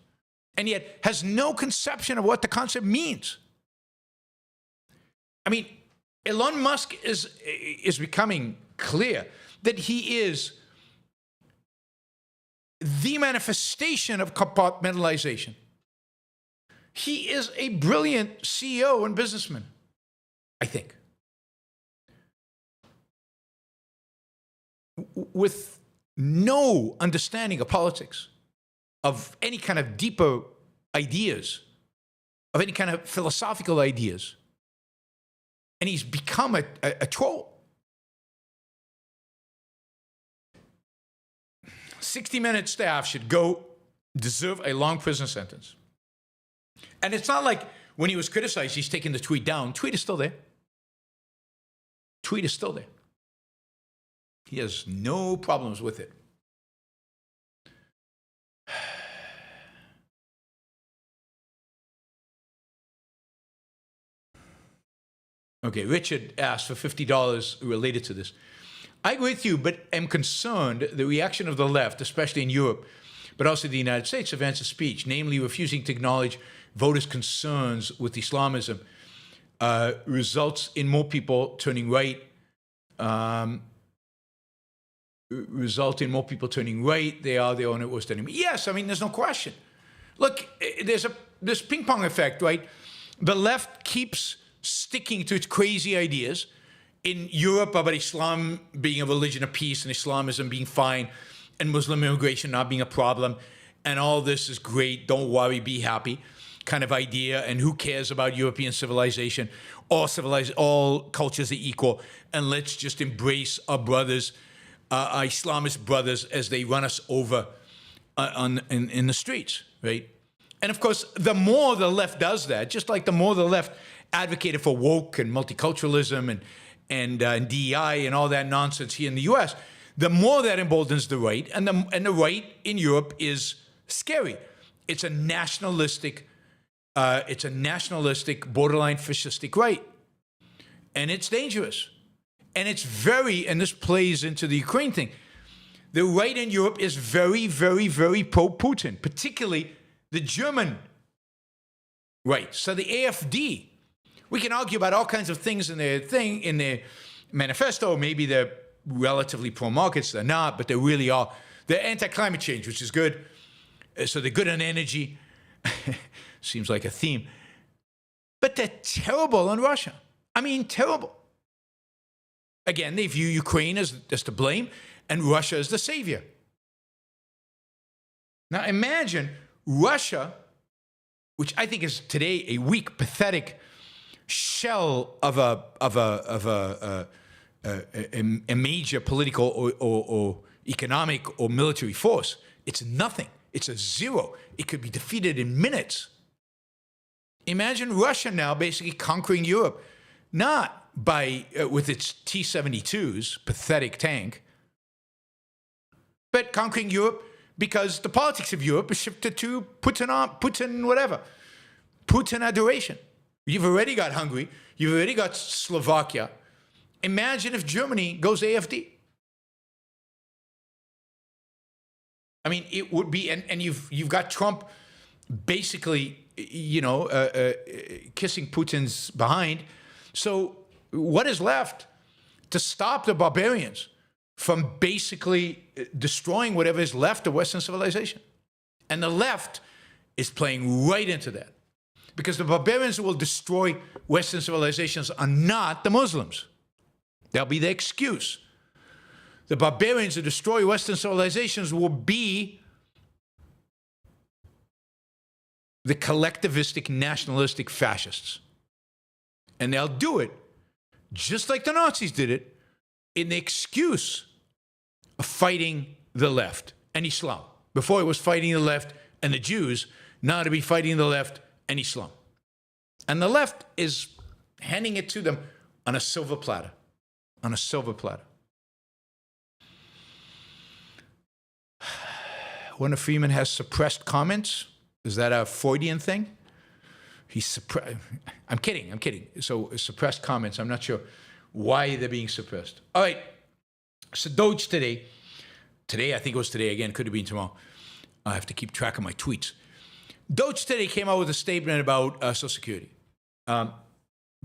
and yet has no conception of what the concept means. I mean, Elon Musk is becoming clear that he is the manifestation of compartmentalization. He is a brilliant CEO and businessman, I think. With no understanding of politics, of any kind of deeper ideas, of any kind of philosophical ideas. And he's become a troll. 60 Minutes staff should deserve a long prison sentence. And it's not like when he was criticized, he's taken the tweet down. Tweet is still there. Tweet is still there. He has no problems with it. Okay, Richard asked for $50 related to this. I agree with you, but am concerned the reaction of the left, especially in Europe, but also the United States, of Vance's speech, namely refusing to acknowledge voters' concerns with Islamism, results in more people turning right, They are their own worst enemy. Yes, I mean, there's no question. Look, there's this ping pong effect, right? The left keeps sticking to its crazy ideas in Europe about Islam being a religion of peace and Islamism being fine and Muslim immigration not being a problem. And all this is great. Don't worry, be happy kind of idea. And who cares about European civilization? All cultures are equal. And let's just embrace our brothers, our Islamist brothers, as they run us over in the streets, right? And of course, the more the left does that, just like the more the left advocated for woke and multiculturalism and DEI and all that nonsense here in the U.S., the more that emboldens the right, and the right in Europe is scary. It's a nationalistic, borderline fascistic right, and it's dangerous, and and this plays into the Ukraine thing. The right in Europe is very, very, very pro-Putin, particularly the German right. So the AfD, we can argue about all kinds of things in their manifesto. Maybe they're relatively pro-markets, they're not, but they really are. They're anti-climate change, which is good. So they're good on energy. Seems like a theme. But they're terrible on Russia. I mean, terrible. Again, they view Ukraine as to blame and Russia as the savior. Now imagine Russia, which I think is today a weak, pathetic shell of a major political or economic or military force. It's nothing. It's a zero. It could be defeated in minutes. Imagine Russia now basically conquering Europe. Not with its T-72s, pathetic tank, but conquering Europe because the politics of Europe is shifted to Putin whatever, Putin adoration. You've already got Hungary. You've already got Slovakia. Imagine if Germany goes AFD. I mean, it would be, and you've got Trump basically, kissing Putin's behind. So what is left to stop the barbarians from basically destroying whatever is left of Western civilization? And the left is playing right into that. Because the barbarians who will destroy Western civilizations are not the Muslims. That'll be the excuse. The barbarians who destroy Western civilizations will be the collectivistic, nationalistic fascists. And they'll do it just like the Nazis did it in the excuse of fighting the left and Islam. Before it was fighting the left and the Jews, now to be fighting the left and Islam. And the left is handing it to them on a silver platter. On a silver platter. Warner Freeman has suppressed comments. Is that a Freudian thing? I'm kidding. So suppressed comments, I'm not sure why they're being suppressed. All right. So DOGE today, I think it was today again, could have been tomorrow. I have to keep track of my tweets. DOGE today came out with a statement about Social Security.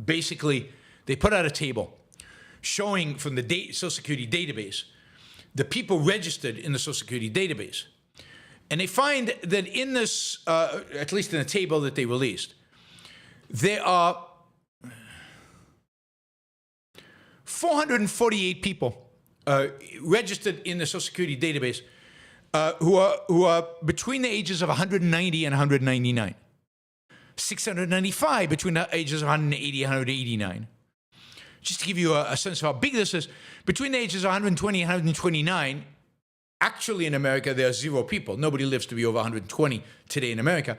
Basically, they put out a table showing from the Social Security database the people registered in the Social Security database. And they find that in this, at least in the table that they released, there are 448 people registered in the Social Security database who are between the ages of 190 and 199. 695 between the ages of 180 and 189. Just to give you a sense of how big this is, between the ages of 120 and 129, actually in America, there are 0 people. Nobody lives to be over 120 today in America.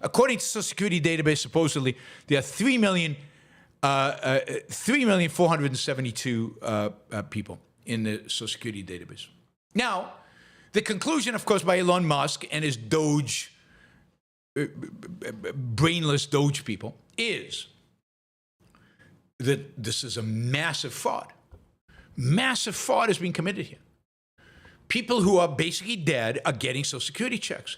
According to Social Security database, supposedly, there are 3,472,000 people in the Social Security database. Now, the conclusion, of course, by Elon Musk and his DOGE, brainless DOGE people, is that this is a massive fraud. Massive fraud has been committed here. People who are basically dead are getting Social Security checks.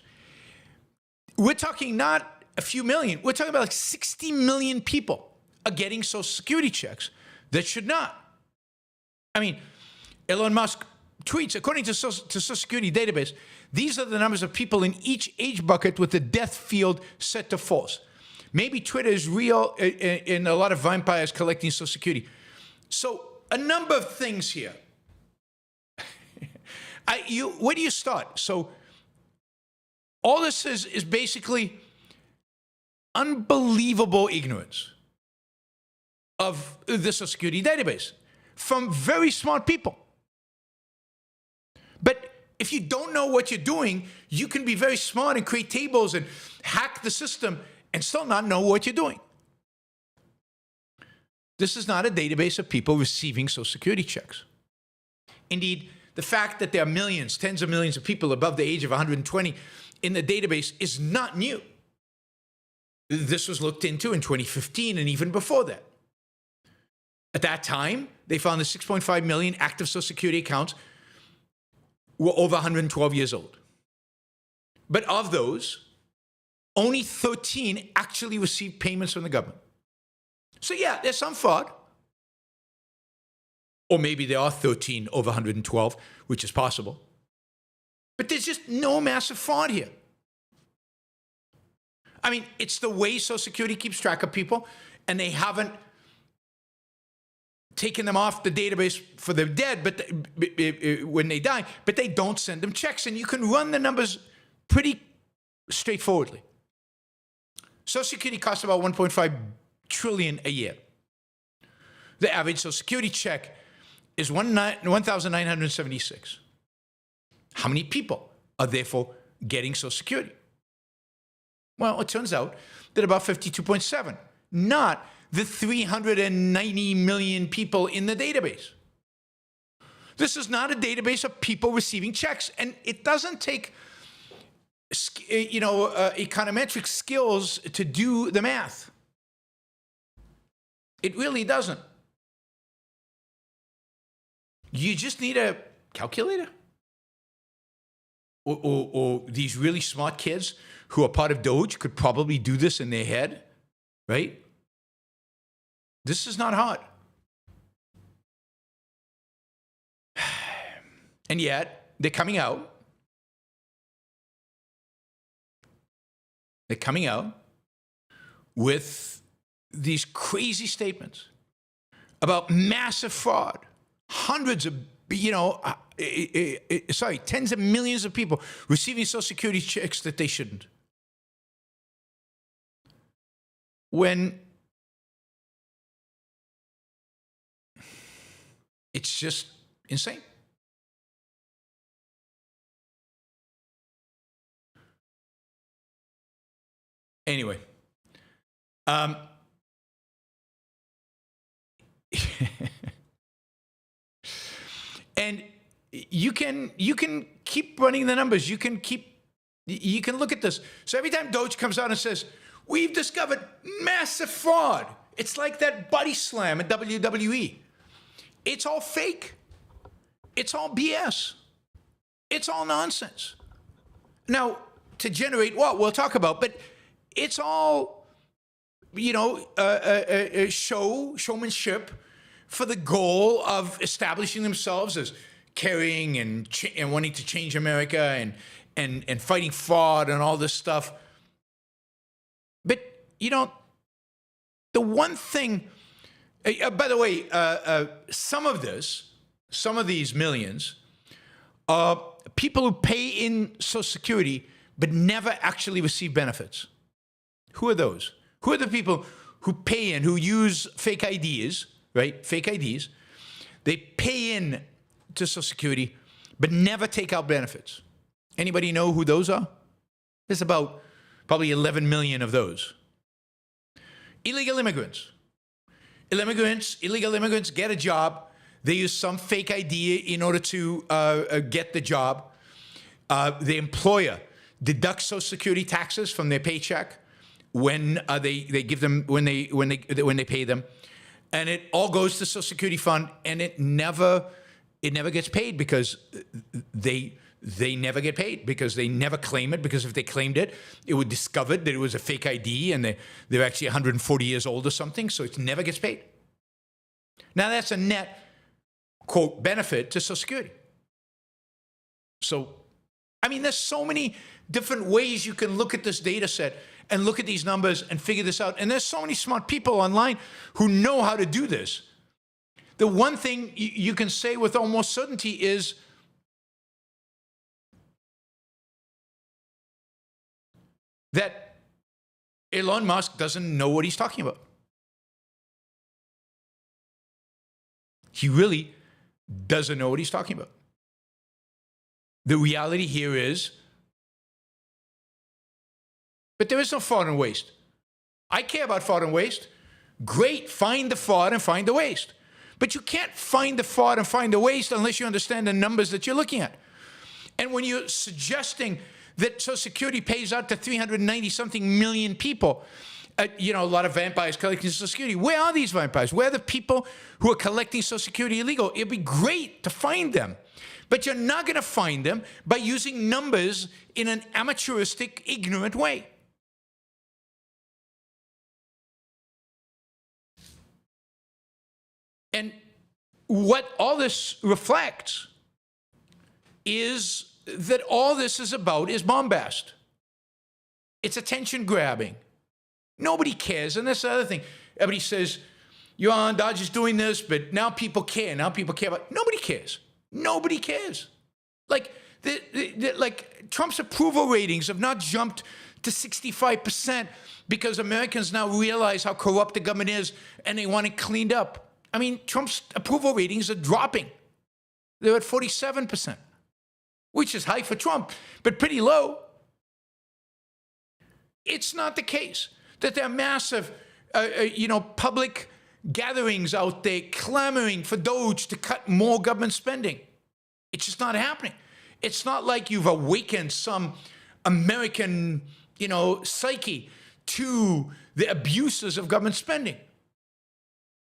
We're talking not a few million. We're talking about like 60 million people are getting Social Security checks that should not. I mean, Elon Musk tweets, according to Social Security database, these are the numbers of people in each age bucket with the death field set to false. Maybe Twitter is real and a lot of vampires collecting Social Security. So a number of things here. Where do you start? So all this is basically unbelievable ignorance of the Social Security database from very smart people. But if you don't know what you're doing, you can be very smart and create tables and hack the system and still not know what you're doing. This is not a database of people receiving Social Security checks. Indeed, the fact that there are millions, tens of millions of people above the age of 120 in the database is not new. This was looked into in 2015 and even before that. At that time, they found that 6.5 million active Social Security accounts were over 112 years old. But of those, only 13 actually received payments from the government. So yeah, there's some fraud. Or maybe there are 13 over 112, which is possible. But there's just no massive fraud here. I mean, it's the way Social Security keeps track of people, and they haven't taken them off the database for the dead, but when they die, but they don't send them checks, and you can run the numbers pretty straightforwardly. Social Security costs about $1.5 trillion a year. The average Social Security check is 1,976. How many people are therefore getting Social Security? Well, it turns out that about 52.7 not the 390 million people in the database. This is not a database of people receiving checks, and it doesn't take, econometric skills to do the math. It really doesn't. You just need a calculator. Or these really smart kids who are part of DOGE could probably do this in their head, right? This is not hard. And yet, they're coming out. They're coming out with these crazy statements about massive fraud. Hundreds of, tens of millions of people receiving Social Security checks that they shouldn't. When it's just insane. Anyway, and you can keep running the numbers. You can look at this. So every time DOGE comes out and says, we've discovered massive fraud, it's like that body slam at WWE. It's all fake. It's all BS. It's all nonsense. Now, to generate what we'll talk about, but it's all, showmanship for the goal of establishing themselves as caring and wanting to change America and fighting fraud and all this stuff. But, the one thing, by the way, some of these millions are people who pay in Social Security but never actually receive benefits. Who are those? Who are the people who pay in, who use fake IDs, right? Fake IDs. They pay in to Social Security but never take out benefits. Anybody know who those are? There's about probably 11 million of those. Illegal immigrants. Illegal immigrants get a job. They use some fake ID in order to get the job. The employer deducts Social Security taxes from their paycheck when they give them when they pay them, and it all goes to Social Security fund, and it never gets paid because they never get paid because they never claim it, because if they claimed it, it would discover that it was a fake ID and they're actually 140 years old or something, so it never gets paid. Now that's a net, quote, benefit to Social Security. So, there's so many different ways you can look at this data set and look at these numbers and figure this out. And there's so many smart people online who know how to do this. The one thing you can say with almost certainty is that Elon Musk doesn't know what he's talking about. He really doesn't know what he's talking about. The reality here is, but there is no fraud and waste. I care about fraud and waste. Great, find the fraud and find the waste. But you can't find the fraud and find the waste unless you understand the numbers that you're looking at. And when you're suggesting that Social Security pays out to 390-something million people, a lot of vampires collecting Social Security. Where are these vampires? Where are the people who are collecting Social Security illegal? It'd be great to find them. But you're not going to find them by using numbers in an amateuristic, ignorant way. And what all this reflects is that all this is about is bombast. It's attention grabbing. Nobody cares. And that's the other thing. Everybody says, Yaron, DOGE is doing this, but now people care. Now people care about. Nobody cares. Nobody cares. Like Trump's approval ratings have not jumped to 65% because Americans now realize how corrupt the government is and they want it cleaned up. Trump's approval ratings are dropping. They're at 47%, which is high for Trump, but pretty low. It's not the case that there are massive public gatherings out there clamoring for DOGE to cut more government spending. It's just not happening. It's not like you've awakened some American, psyche to the abuses of government spending.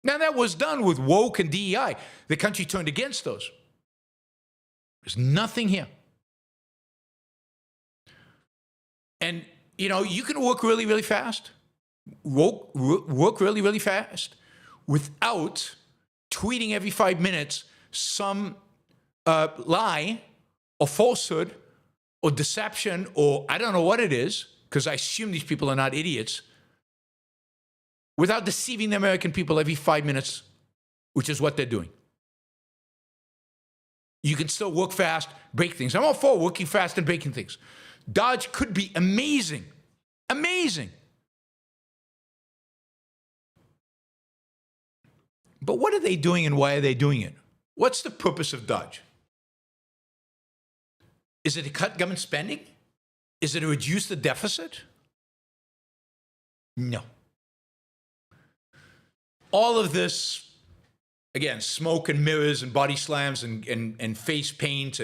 Now, that was done with woke and DEI. The country turned against those. There's nothing here. And, you can work really, really fast, work really, really fast without tweeting every 5 minutes some lie or falsehood or deception, or I don't know what it is, because I assume these people are not idiots, without deceiving the American people every 5 minutes, which is what they're doing. You can still work fast, break things. I'm all for working fast and breaking things. DOGE could be amazing. Amazing. But what are they doing and why are they doing it? What's the purpose of DOGE? Is it to cut government spending? Is it to reduce the deficit? No. All of this, again, smoke and mirrors and body slams and face paint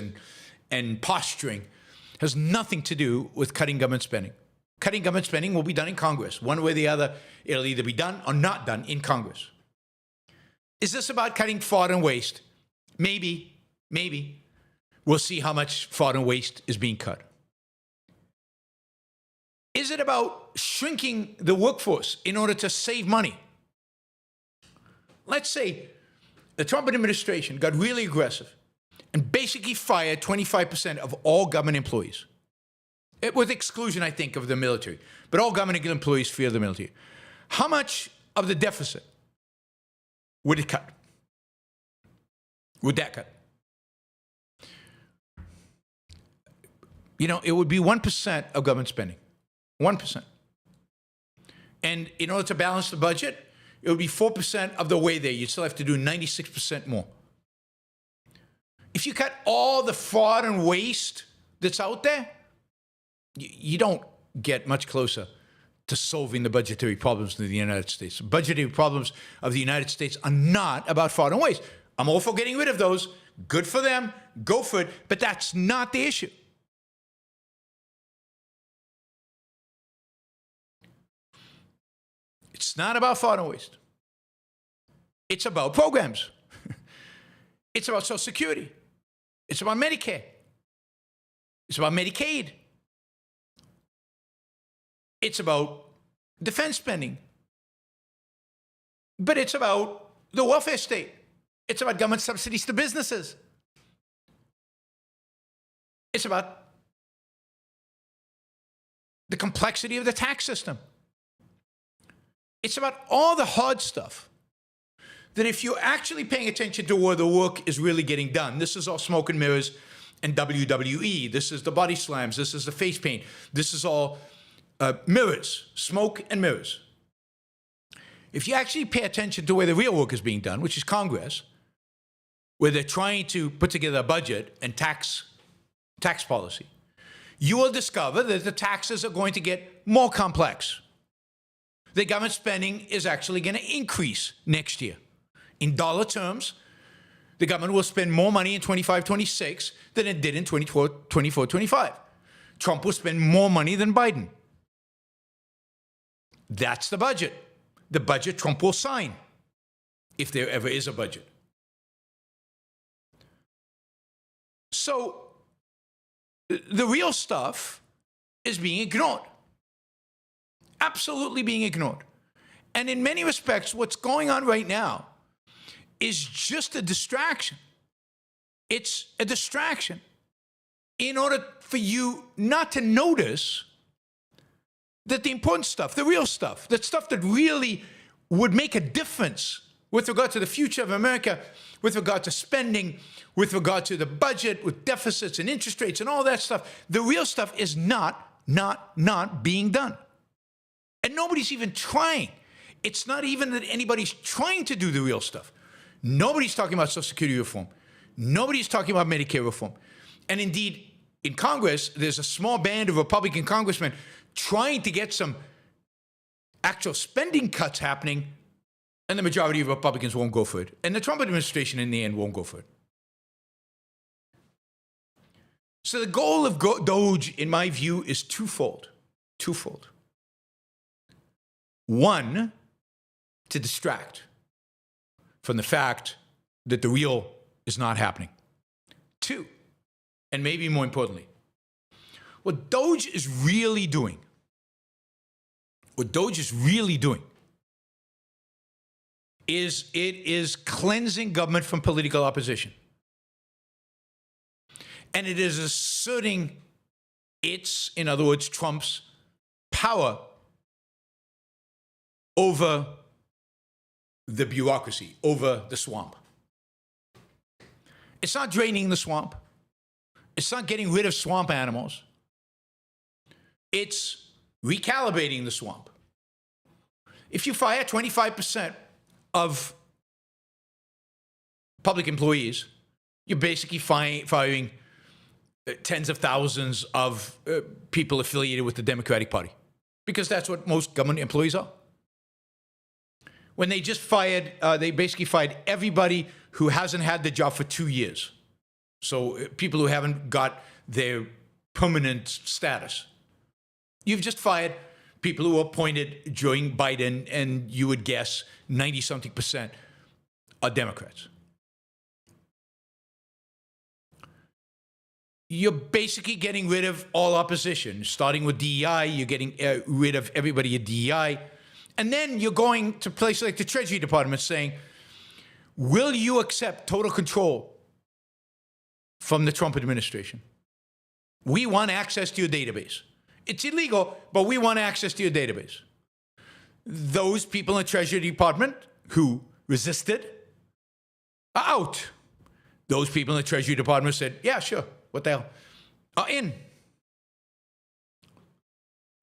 and posturing has nothing to do with cutting government spending. Cutting government spending will be done in Congress. One way or the other, it'll either be done or not done in Congress. Is this about cutting fraud and waste? Maybe. We'll see how much fraud and waste is being cut. Is it about shrinking the workforce in order to save money? Let's say the Trump administration got really aggressive and basically fired 25% of all government employees. With exclusion, I think, of the military. But all government employees fear the military. How much of the deficit would it cut? Would that cut? It would be 1% of government spending. 1%. And in order to balance the budget, it would be 4% of the way there. You'd still have to do 96% more. If you cut all the fraud and waste that's out there, you don't get much closer to solving the budgetary problems of the United States. The budgetary problems of the United States are not about fraud and waste. I'm all for getting rid of those. Good for them. Go for it. But that's not the issue. It's not about fraud and waste. It's about programs. It's about Social Security. It's about Medicare. It's about Medicaid. It's about defense spending. But it's about the welfare state. It's about government subsidies to businesses. It's about the complexity of the tax system. It's about all the hard stuff that if you're actually paying attention to where the work is really getting done, this is all smoke and mirrors and WWE. This is the body slams. This is the face paint. This is all mirrors, smoke and mirrors. If you actually pay attention to where the real work is being done, which is Congress, where they're trying to put together a budget and tax policy, you will discover that the taxes are going to get more complex. The government spending is actually going to increase next year. In dollar terms, the government will spend more money in 25-26 than it did in 24-25. Trump will spend more money than Biden. That's the budget. The budget Trump will sign, if there ever is a budget. So the real stuff is being ignored. Absolutely being ignored. And in many respects, what's going on right now is just a distraction. It's a distraction in order for you not to notice that the important stuff, the real stuff, that stuff that really would make a difference with regard to the future of America, with regard to spending, with regard to the budget, with deficits and interest rates and all that stuff, the real stuff is not being done. And nobody's even trying. It's not even that anybody's trying to do the real stuff. Nobody's talking about Social Security reform. Nobody's talking about Medicare reform. And indeed, in Congress, there's a small band of Republican congressmen trying to get some actual spending cuts happening, and the majority of Republicans won't go for it. And the Trump administration, in the end, won't go for it. So the goal of DOGE, in my view, is twofold. Twofold. One, to distract from the fact that the real is not happening. Two, and maybe more importantly, what DOGE is really doing, is it is cleansing government from political opposition. And it is asserting its, in other words, Trump's power over the bureaucracy, over the swamp. It's not draining the swamp. It's not getting rid of swamp animals. It's recalibrating the swamp. If you fire 25% of public employees, you're basically firing tens of thousands of people affiliated with the Democratic Party, because that's what most government employees are. When they just fired, they basically fired everybody who hasn't had the job for 2 years. So people who haven't got their permanent status. You've just fired people who were appointed during Biden, and you would guess 90-something% are Democrats. You're basically getting rid of all opposition, starting with DEI. You're getting rid of everybody at DEI. And then you're going to places like the Treasury Department saying, will you accept total control from the Trump administration? We want access to your database. It's illegal, but we want access to your database. Those people in the Treasury Department who resisted are out. Those people in the Treasury Department said, yeah, sure, what the hell, are in.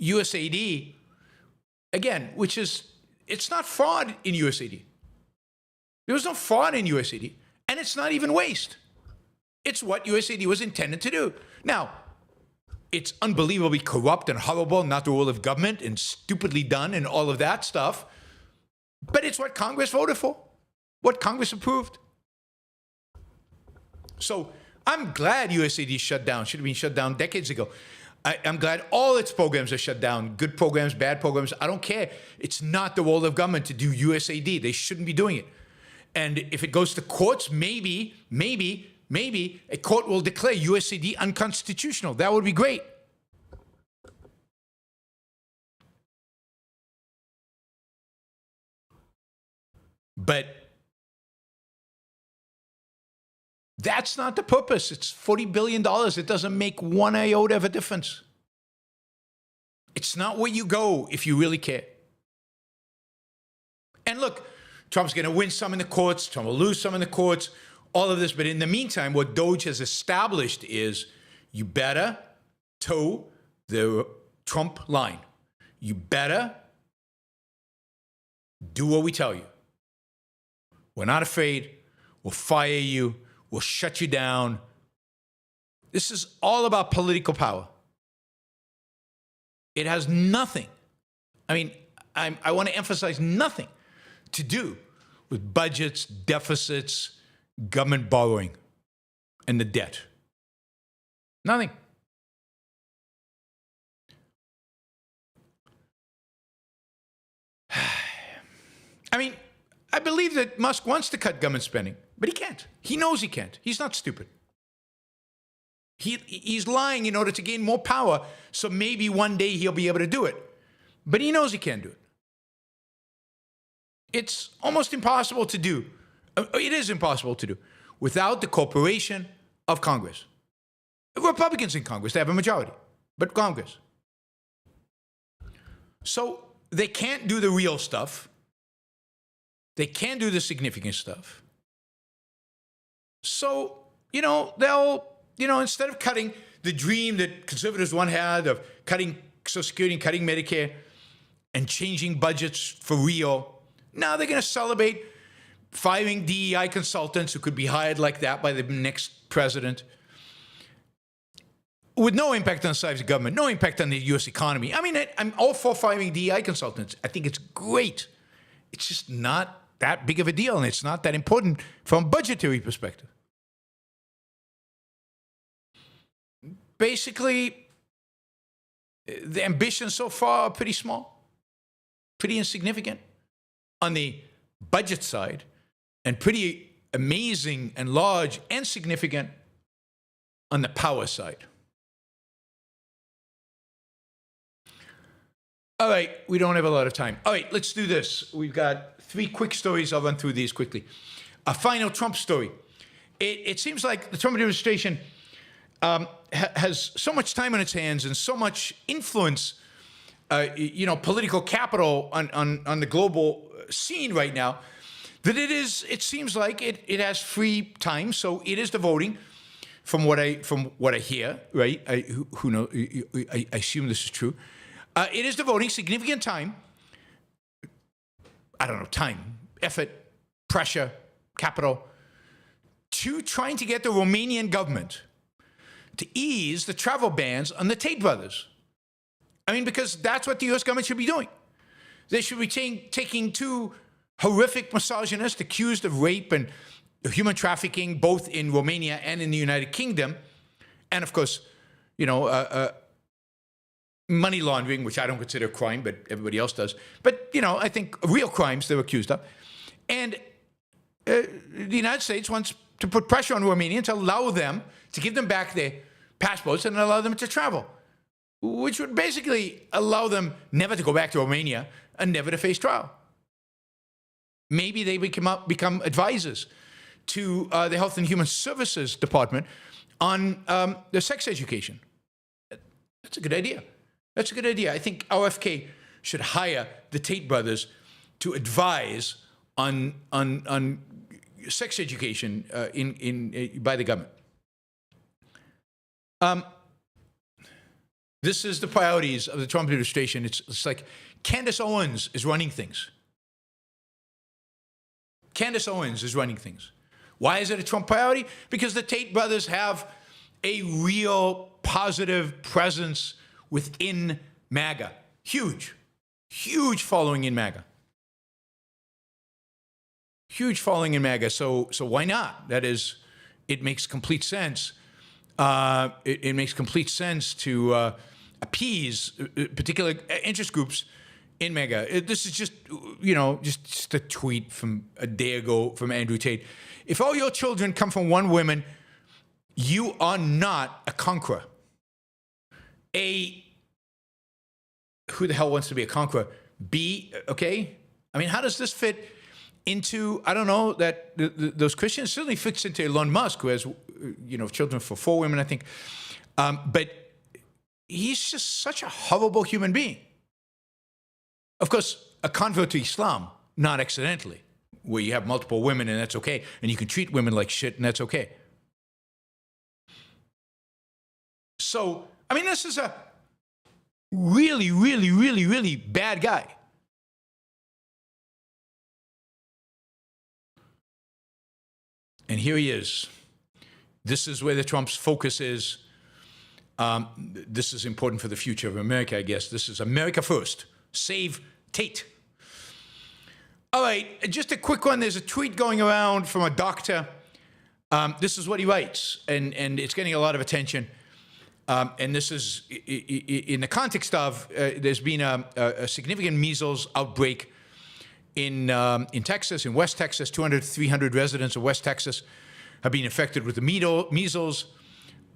USAID, again, which is, it's not fraud in USAID. There was no fraud in USAID, and it's not even waste. It's what USAID was intended to do. Now, it's unbelievably corrupt and horrible, not the role of government, and stupidly done and all of that stuff. But it's what Congress voted for, what Congress approved. So I'm glad USAID is shut down. Should have been shut down decades ago. I'm glad all its programs are shut down. Good programs, bad programs, I don't care. It's not the role of government to do USAID. They shouldn't be doing it. And if it goes to courts, maybe a court will declare USAID unconstitutional. That would be great. But that's not the purpose. It's $40 billion. It doesn't make one iota of a difference. It's not where you go if you really care. And look, Trump's going to win some in the courts. Trump will lose some in the courts. All of this. But in the meantime, what DOGE has established is you better toe the Trump line. You better do what we tell you. We're not afraid. We'll fire you. We'll shut you down. This is all about political power. It has nothing, I want to emphasize nothing to do with budgets, deficits, government borrowing, and the debt. Nothing. I believe that Musk wants to cut government spending, but he can't. He knows he can't. He's not stupid. He's lying in order to gain more power, so maybe one day he'll be able to do it. But he knows he can't do it. It's almost impossible to do. It is impossible to do without the cooperation of Congress. Republicans in Congress, they have a majority, but Congress. So they can't do the real stuff. They can't do the significant stuff. So, they'll, instead of cutting the dream that conservatives once had of cutting Social Security and cutting Medicare and changing budgets for real, now they're going to celebrate firing DEI consultants who could be hired like that by the next president, with no impact on the size of government, no impact on the U.S. economy. I mean, I'm all for firing DEI consultants. I think it's great. It's just not that big of a deal, and it's not that important from a budgetary perspective. Basically, the ambitions so far are pretty small, pretty insignificant on the budget side, and pretty amazing and large and significant on the power side. All right, we don't have a lot of time. All right, let's do this. We've got 3 quick stories. I'll run through these quickly. A final Trump story. It seems like the Trump administration has so much time on its hands and so much influence, political capital on the global scene right now, that it seems like it has free time. So it is devoting, from what I hear, right? Who knows? I assume this is true. It is devoting significant time, time, effort, pressure, capital, to trying to get the Romanian government to ease the travel bans on the Tate brothers. I mean, because that's what the U.S. government should be doing. They should be taking 2 horrific misogynists accused of rape and human trafficking, both in Romania and in the United Kingdom, and of course, money laundering, which I don't consider a crime, but everybody else does. But, I think real crimes they were accused of. And the United States wants to put pressure on Romania to allow them, to give them back their passports and allow them to travel, which would basically allow them never to go back to Romania and never to face trial. Maybe they become advisors to the Health and Human Services Department on the sex education. That's a good idea. That's a good idea. I think RFK should hire the Tate brothers to advise on sex education by the government. This is the priorities of the Trump administration. It's like Candace Owens is running things. Candace Owens is running things. Why is it a Trump priority? Because the Tate brothers have a real positive presence within MAGA. Huge following in MAGA. Huge following in MAGA. So why not? That is, it makes complete sense. It makes complete sense to appease particular interest groups in MAGA. This is just a tweet from a day ago from Andrew Tate. If all your children come from one woman, you are not a conqueror. Who the hell wants to be a conqueror? Okay? I mean, how does this fit into, I don't know, that those Christians? Certainly fits into Elon Musk, who has, children for 4 women, I think. But he's just such a horrible human being. Of course, a convert to Islam, not accidentally, where you have multiple women and that's okay, and you can treat women like shit and that's okay. So, I mean, this is a really, really, really, really bad guy. And here he is. This is where the Trump's focus is. This is important for the future of America, I guess. This is America first. Save Tate. All right, just a quick one. There's a tweet going around from a doctor. This is what he writes, and it's getting a lot of attention. And this is in the context of there's been a significant measles outbreak in Texas, in West Texas. 200, 300 residents of West Texas have been infected with the measles.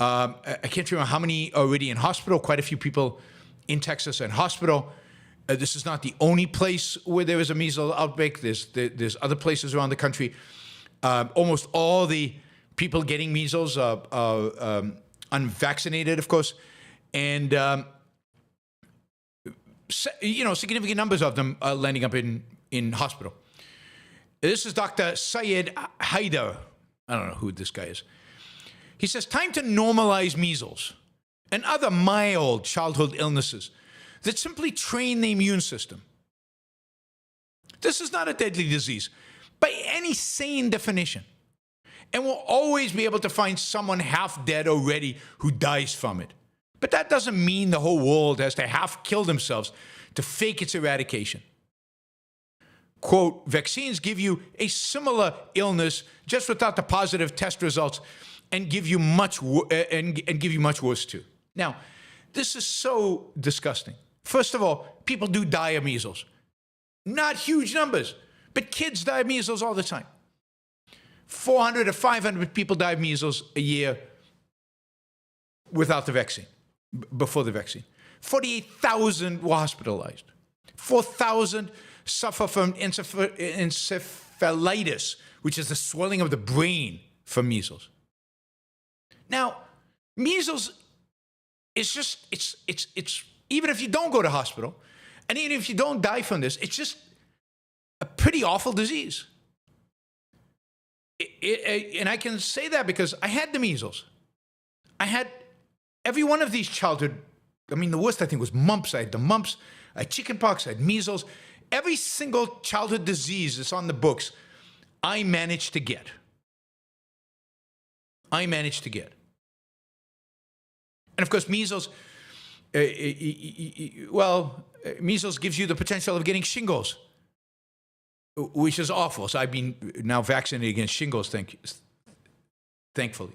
I can't remember how many are already in hospital. Quite a few people in Texas in hospital. This is not the only place where there is a measles outbreak. There's other places around the country. Almost all the people getting measles are unvaccinated, of course, and significant numbers of them are landing up in hospital. This is Dr. Syed Haider. I don't know who this guy is. He says, time to normalize measles and other mild childhood illnesses that simply train the immune system. This is not a deadly disease by any sane definition. And we'll always be able to find someone half dead already who dies from it. But that doesn't mean the whole world has to half kill themselves to fake its eradication. Quote, vaccines give you a similar illness just without the positive test results and give you much worse too. Now, this is so disgusting. First of all, people do die of measles. Not huge numbers, but kids die of measles all the time. 400 to 500 people die of measles a year without the vaccine, before the vaccine. 48,000 were hospitalized. 4,000 suffer from encephalitis, which is the swelling of the brain from measles. Now, measles is just, it's even if you don't go to hospital, and even if you don't die from this, it's just a pretty awful disease. And I can say that because I had the measles. I had every one of these childhood, I mean, the worst I think was mumps. I had the mumps, I had chickenpox, I had measles. Every single childhood disease that's on the books, I managed to get. And of course, measles, measles gives you the potential of getting shingles, which is awful. So I've been now vaccinated against shingles, thankfully.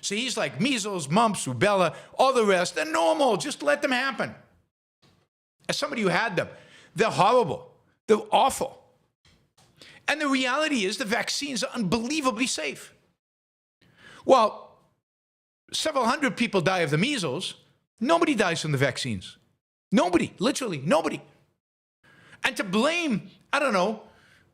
So he's like, measles, mumps, rubella, all the rest, they're normal. Just let them happen. As somebody who had them, they're horrible. They're awful. And the reality is the vaccines are unbelievably safe. Well, several hundred people die of the measles. Nobody dies from the vaccines. Nobody, literally nobody. And to blame, I don't know,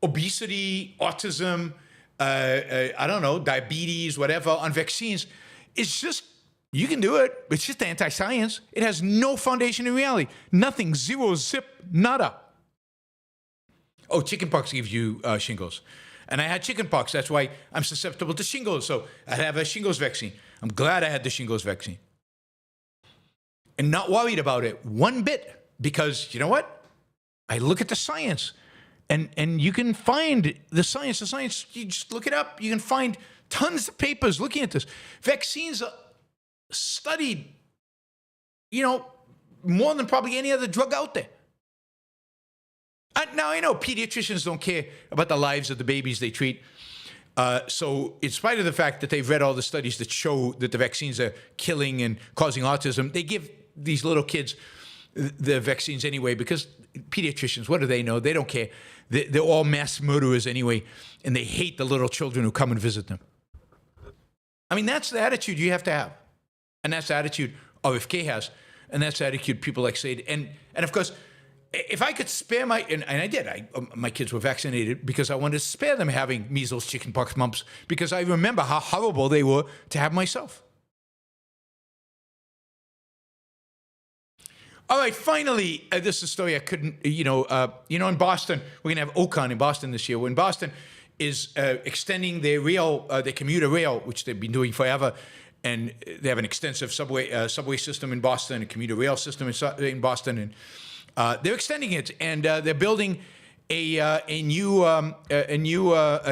obesity, autism, diabetes, whatever, on vaccines, it's just, you can do it. It's just anti-science. It has no foundation in reality. Nothing, zero, zip, nada. Oh, chickenpox gives you shingles. And I had chickenpox. That's why I'm susceptible to shingles. So I have a shingles vaccine. I'm glad I had the shingles vaccine. And not worried about it one bit, because you know what? I look at the science, and you can find the science. The science, you just look it up. You can find tons of papers looking at this. Vaccines are studied, more than probably any other drug out there. Now, I know pediatricians don't care about the lives of the babies they treat. So in spite of the fact that they've read all the studies that show that the vaccines are killing and causing autism, they give these little kids the vaccines anyway, because pediatricians, what do they know? They don't care. They're all mass murderers anyway, and they hate the little children who come and visit them. I mean, that's the attitude you have to have. And that's the attitude RFK has. And that's the attitude people like Tate. And of course, if I could spare and I did, my kids were vaccinated because I wanted to spare them having measles, chickenpox, mumps, because I remember how horrible they were to have myself. All right, finally, this is a story I couldn't, in Boston, we're going to have Ocon in Boston this year. When Boston is extending their commuter rail, which they've been doing forever, and they have an extensive subway system in Boston, a commuter rail system in Boston, and they're extending it, and they're building a new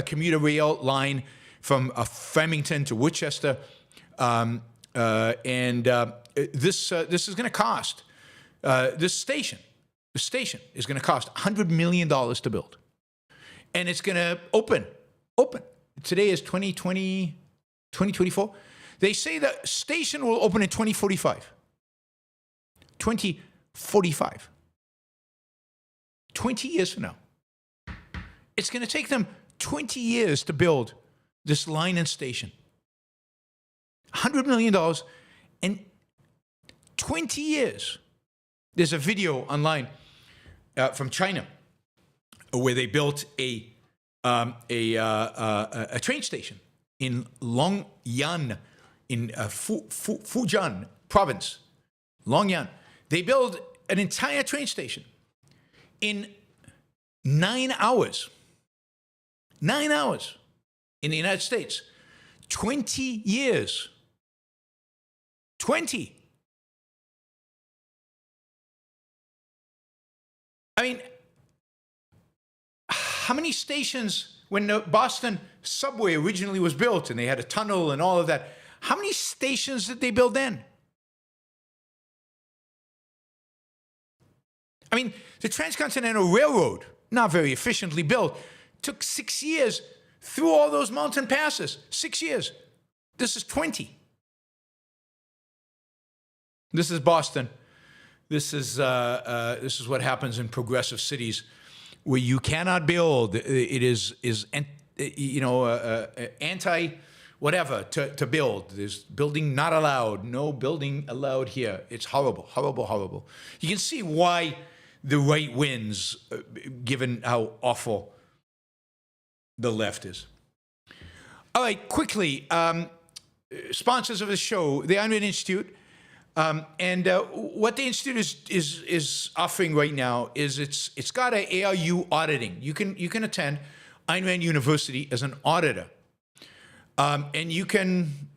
commuter rail line from Framingham to Worcester, this is going to cost the station is going to cost $100 million to build, and it's going to open. Today is 2024. They say the station will open in 2045. 2045. 20 years from now. It's going to take them 20 years to build this line and station. $100 million and 20 years. There's a video online from China where they built a train station in Longyan in Fujian province. Longyan. They build an entire train station in 9 hours. 9 hours in the United States. 20 years. 20. I mean, how many stations, when the Boston subway originally was built and they had a tunnel and all of that, how many stations did they build then? I mean, the Transcontinental Railroad, not very efficiently built, took 6 years through all those mountain passes. 6 years. This is 20. This is Boston. This is what happens in progressive cities where you cannot build. It is anti whatever to build. There's building not allowed. No building allowed here. It's horrible, horrible, horrible. You can see why the right wins, given how awful the left is. All right, quickly, sponsors of the show, the Ayn Rand Institute. And what the Institute is offering right now is it's got an ARU auditing. You can attend Ayn Rand University as an auditor. And you can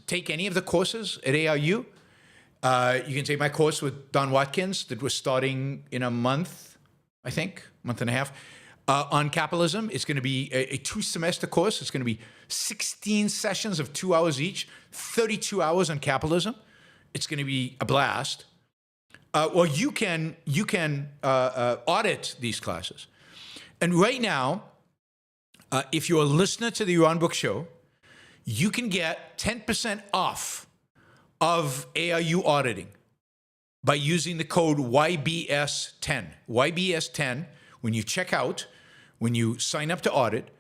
take any of the courses at ARU. You can take my course with Don Watkins that we're starting in a month, I think, month and a half, on capitalism. It's going to be a 2-semester course. It's going to be 16 sessions of 2 hours each, 32 hours on capitalism. It's going to be a blast. Well, you can audit these classes. And right now, if you're a listener to the Yaron Brook Show, you can get 10% off of ARU auditing by using the code YBS10. YBS10, when you check out, when you sign up to audit,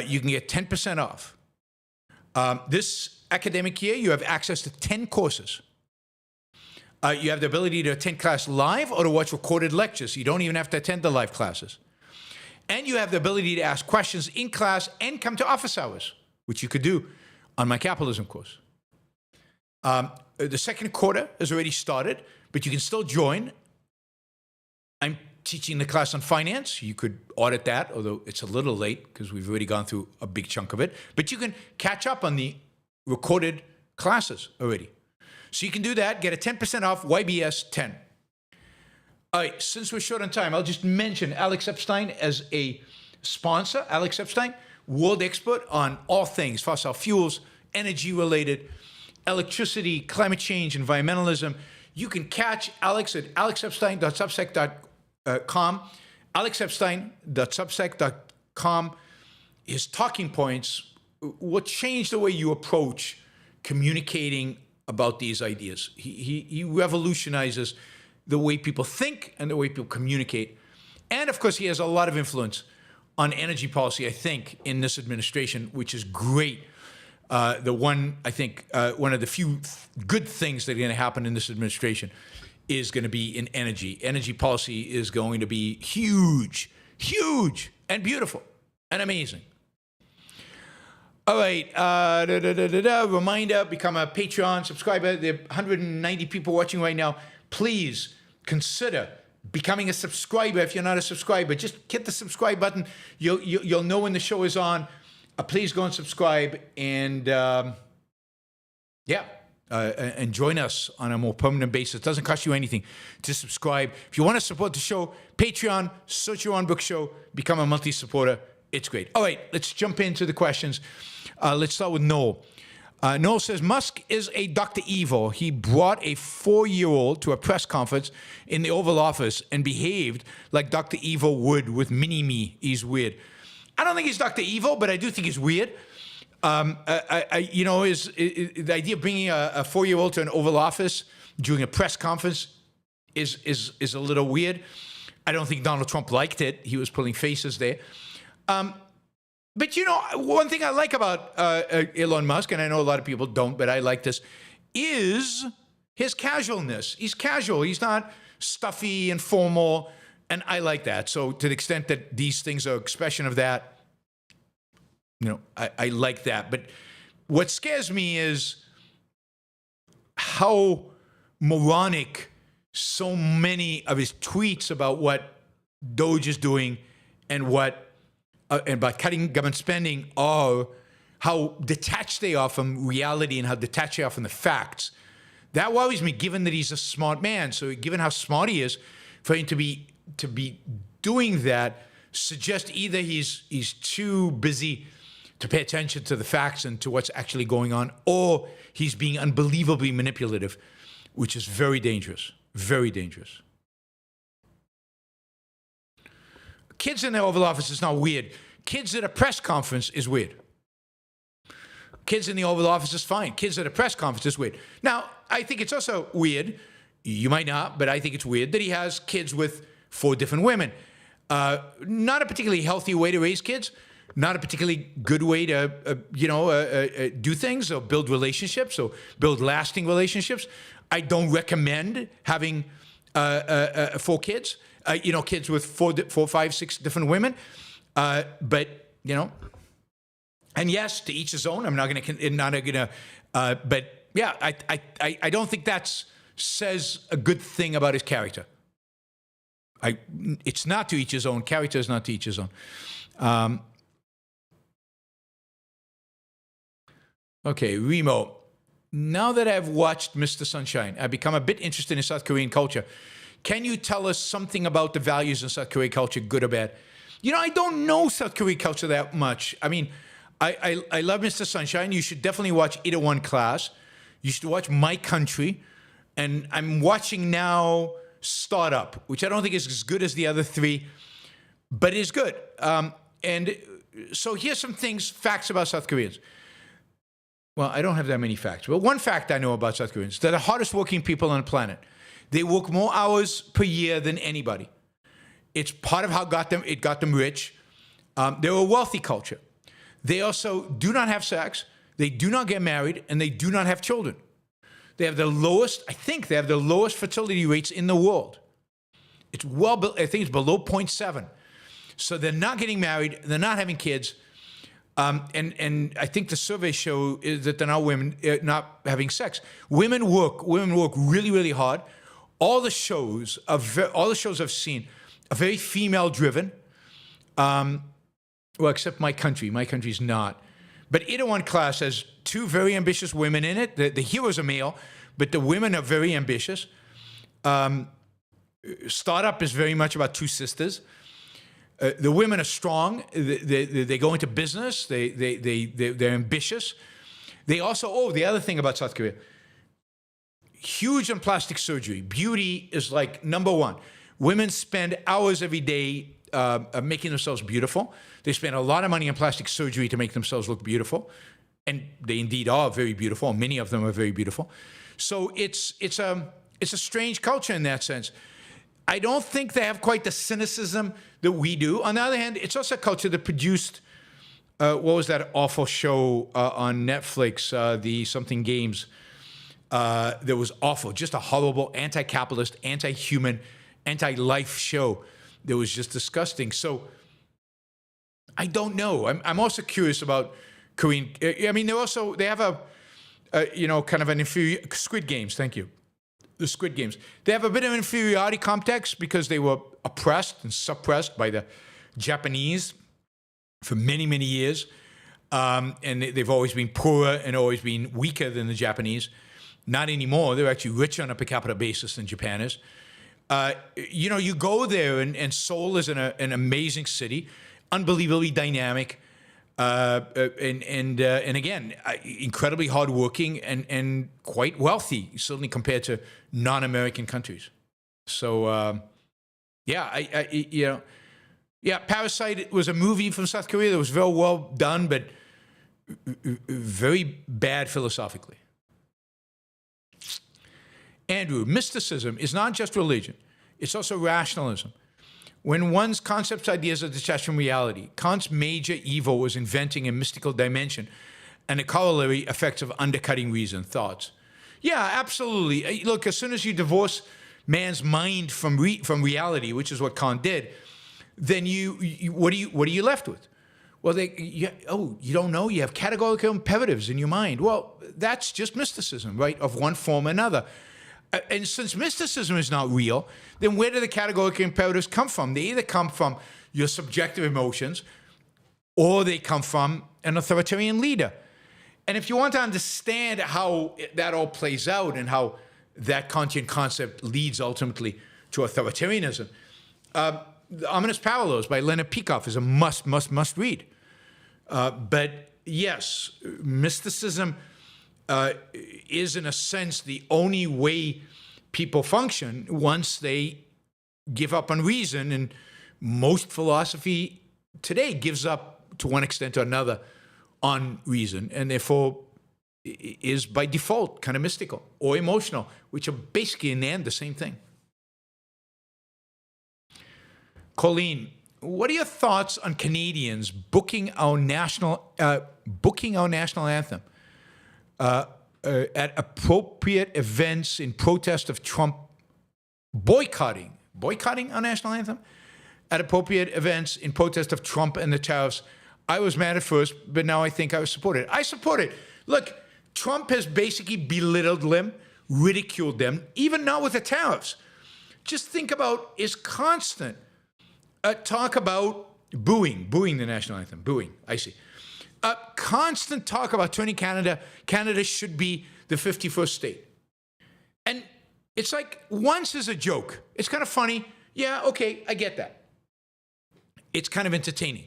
you can get 10% off. This academic year, you have access to 10 courses. You have the ability to attend class live or to watch recorded lectures. You don't even have to attend the live classes. And you have the ability to ask questions in class and come to office hours, which you could do on my capitalism course. The second quarter has already started, but you can still join. I'm teaching the class on finance. You could audit that, although it's a little late because we've already gone through a big chunk of it. But you can catch up on the recorded classes already. So you can do that, get a 10% off YBS 10. All right, since we're short on time, I'll just mention Alex Epstein as a sponsor. Alex Epstein, world expert on all things fossil fuels, energy-related, electricity, climate change, environmentalism. You can catch Alex at alexepstein.substack.com. alexepstein.substack.com. His talking points will change the way you approach communicating about these ideas. He revolutionizes the way people think and the way people communicate. And of course, he has a lot of influence on energy policy, I think, in this administration, which is great. One of the few good things that are going to happen in this administration is going to be in energy. Energy policy is going to be huge, huge, and beautiful, and amazing. All right, reminder, become a Patreon subscriber. There are 190 people watching right now. Please consider becoming a subscriber. If you're not a subscriber, just hit the subscribe button. You'll know when the show is on. Please go and subscribe and and join us on a more permanent basis. It doesn't cost you anything to subscribe. If you want to support the show, Patreon, search Yaron Brook Show, become a monthly supporter. It's great. All right, let's jump into the questions. Let's start with Noel. Noel says, Musk is a Dr. Evil. He brought a 4-year-old to a press conference in the Oval Office and behaved like Dr. Evil would with Mini-Me. He's weird. I don't think he's Dr. Evil, but I do think he's weird. The idea of bringing a 4-year-old to an Oval Office during a press conference is a little weird. I don't think Donald Trump liked it. He was pulling faces there. But, one thing I like about Elon Musk, and I know a lot of people don't, but I like this, is his casualness. He's casual. He's not stuffy and formal, and I like that. So to the extent that these things are expression of that, I like that. But what scares me is how moronic so many of his tweets about what DOGE is doing and by cutting government spending are, how detached they are from reality and how detached they are from the facts. That worries me, given that he's a smart man. So given how smart he is, for him to be doing that suggests either he's too busy to pay attention to the facts and to what's actually going on, or he's being unbelievably manipulative, which is very dangerous, very dangerous. kids in the Oval Office is not weird. Kids at a press conference is weird. Kids in the Oval Office is fine. Kids at a press conference is weird. Now, I think it's also weird, you might not, but I think it's weird that he has kids with 4 different women. Not a particularly healthy way to raise kids. Not a particularly good way to, do things or build relationships or build lasting relationships. I don't recommend having 4 kids, kids with 4, 5, 6 different women. But, and yes, to each his own. I'm not going to, but yeah, I don't think that says a good thing about his character. It's not to each his own. Character is not to each his own. Okay, Remo. Now that I've watched Mr. Sunshine, I've become a bit interested in South Korean culture. Can you tell us something about the values in South Korean culture, good or bad? I don't know South Korean culture that much. I mean, I love Mr. Sunshine. You should definitely watch 801 Class. You should watch My Country. And I'm watching now Startup, which I don't think is as good as the other 3, but it is good. And so here's some facts about South Koreans. Well, I don't have that many facts, but one fact I know about South Koreans, they're the hardest working people on the planet. They work more hours per year than anybody. It's part of how it got them rich. They're a wealthy culture. They also do not have sex, they do not get married, and they do not have children. They have the lowest fertility rates in the world. It's I think it's below 0.7. So they're not getting married, they're not having kids. And I think the surveys show is that they're not having sex. Women work really, really hard. All the shows I've seen are very female-driven. Well, except My Country. My Country's not. But 801 Class has 2 very ambitious women in it. The heroes are male, but the women are very ambitious. Startup is very much about 2 sisters. The women are strong. They go into business. They're ambitious. They also, the other thing about South Korea, huge on plastic surgery. Beauty is like number 1. Women spend hours every day making themselves beautiful. They spend a lot of money on plastic surgery to make themselves look beautiful. And they indeed are very beautiful. Many of them are very beautiful. So it's a strange culture in that sense. I don't think they have quite the cynicism that we do. On the other hand, it's also a culture that produced, what was that awful show on Netflix, the something games, that was awful, just a horrible anti-capitalist, anti-human, anti-life show that was just disgusting. So I don't know. I'm also curious about Korean. I mean, they have a kind of an inferior Squid Games. Thank you. The Squid Games. They have a bit of an inferiority complex because they were oppressed and suppressed by the Japanese for many, many years. And they've always been poorer and always been weaker than the Japanese. Not anymore. They're actually richer on a per capita basis than Japan is. You go there, and Seoul is an amazing city, unbelievably dynamic, and again, incredibly hardworking and quite wealthy, certainly compared to non-American countries. So, Parasite was a movie from South Korea that was very well done, but very bad philosophically. Andrew, mysticism is not just religion. It's also rationalism. When one's concepts, ideas are detached from reality, Kant's major evil was inventing a mystical dimension and the corollary effects of undercutting reason, thoughts. Yeah, absolutely. Look, as soon as you divorce man's mind from reality, which is what Kant did, then what are you left with? Well, you don't know? You have categorical imperatives in your mind. Well, that's just mysticism, right, of one form or another. And since mysticism is not real, then where do the categorical imperatives come from? They either come from your subjective emotions or they come from an authoritarian leader. And if you want to understand how that all plays out and how that Kantian concept leads ultimately to authoritarianism, The Ominous Parallels by Leonard Peikoff is a must read. But yes, mysticism is in a sense the only way people function once they give up on reason and most philosophy today gives up to one extent or another on reason, and therefore is by default kind of mystical or emotional, which are basically in the end the same thing. Colleen, what are your thoughts on Canadians booking our national anthem at appropriate events in protest of Trump, boycotting our national anthem at appropriate events in protest of Trump and the tariffs? I was mad at first, but now I think I support it. I support it. Look, Trump has basically belittled them, ridiculed them, even now with the tariffs. Just think about his constant talk about booing the national anthem. Booing, I see. Constant talk about turning Canada should be the 51st state. And it's like, once is a joke. It's kind of funny. Yeah, okay, I get that. It's kind of entertaining.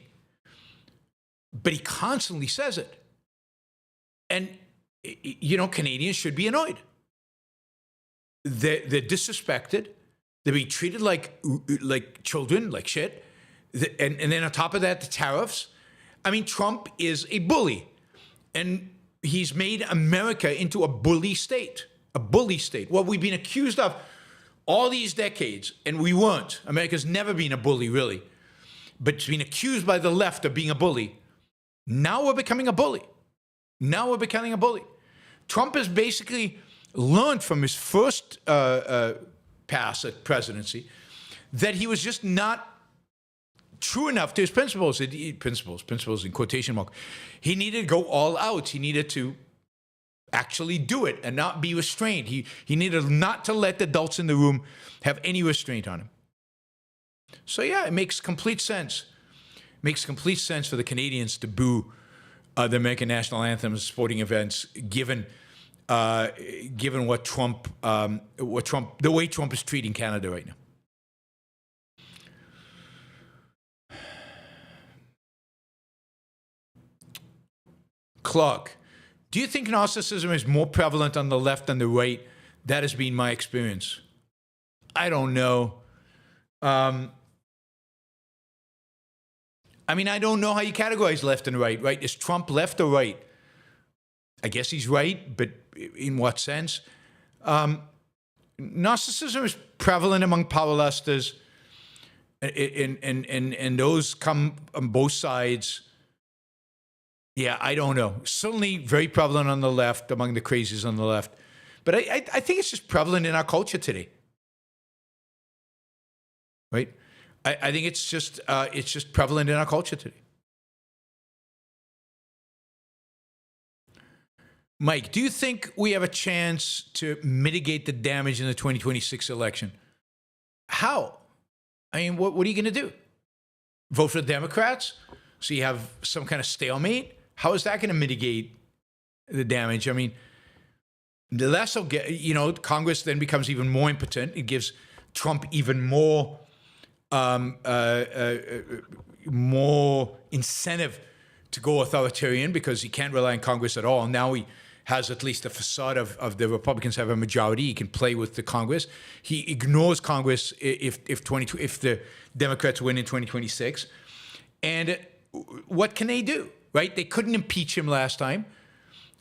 But he constantly says it. And, you know, Canadians should be annoyed. They're disrespected. They're being treated like children, like shit. And then on top of that, the tariffs. I mean, Trump is a bully. And he's made America into a bully state. A bully state. What we've been accused of all these decades, and we weren't. America's never been a bully, really. But it's been accused by the left of being a bully. Now we're becoming a bully. Trump has basically learned from his first pass at presidency that he was just not true enough to his principles. Principles in quotation mark. He needed to go all out. He needed to actually do it and not be restrained. He needed not to let the adults in the room have any restraint on him. So yeah, it makes complete sense. Makes complete sense for the Canadians to boo the American national anthem sporting events, given what Trump, the way Trump is treating Canada right now. Clark, do you think narcissism is more prevalent on the left than the right? That has been my experience. I don't know. I mean, I don't know how you categorize left and right, right? Is Trump left or right? I guess he's right, but in what sense? Narcissism is prevalent among powerlusters, and those come on both sides. Yeah, I don't know. Certainly very prevalent on the left, among the crazies on the left. But I think it's just prevalent in our culture today. Right? I think it's just prevalent in our culture today. Mike, do you think we have a chance to mitigate the damage in the 2026 election? How? I mean, what are you going to do? Vote for the Democrats? So you have some kind of stalemate? How is that going to mitigate the damage? I mean, the less will get, Congress then becomes even more impotent. It gives Trump even more incentive to go authoritarian because he can't rely on Congress at all. Now he has at least a facade of the Republicans have a majority. He can play with the Congress. He ignores Congress if the Democrats win in 2026. And what can they do, right? They couldn't impeach him last time.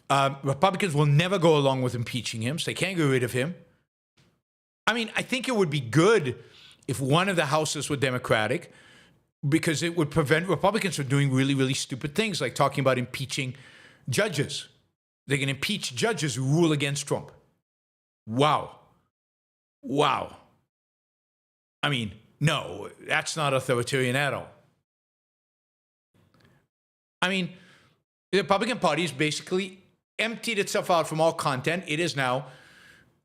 Republicans will never go along with impeaching him, so they can't get rid of him. I mean, I think it would be good if one of the houses were Democratic, because it would prevent Republicans from doing really, really stupid things, like talking about impeaching judges. They can impeach judges who rule against Trump. Wow. I mean, no, that's not authoritarian at all. I mean, the Republican Party has basically emptied itself out from all content. It is now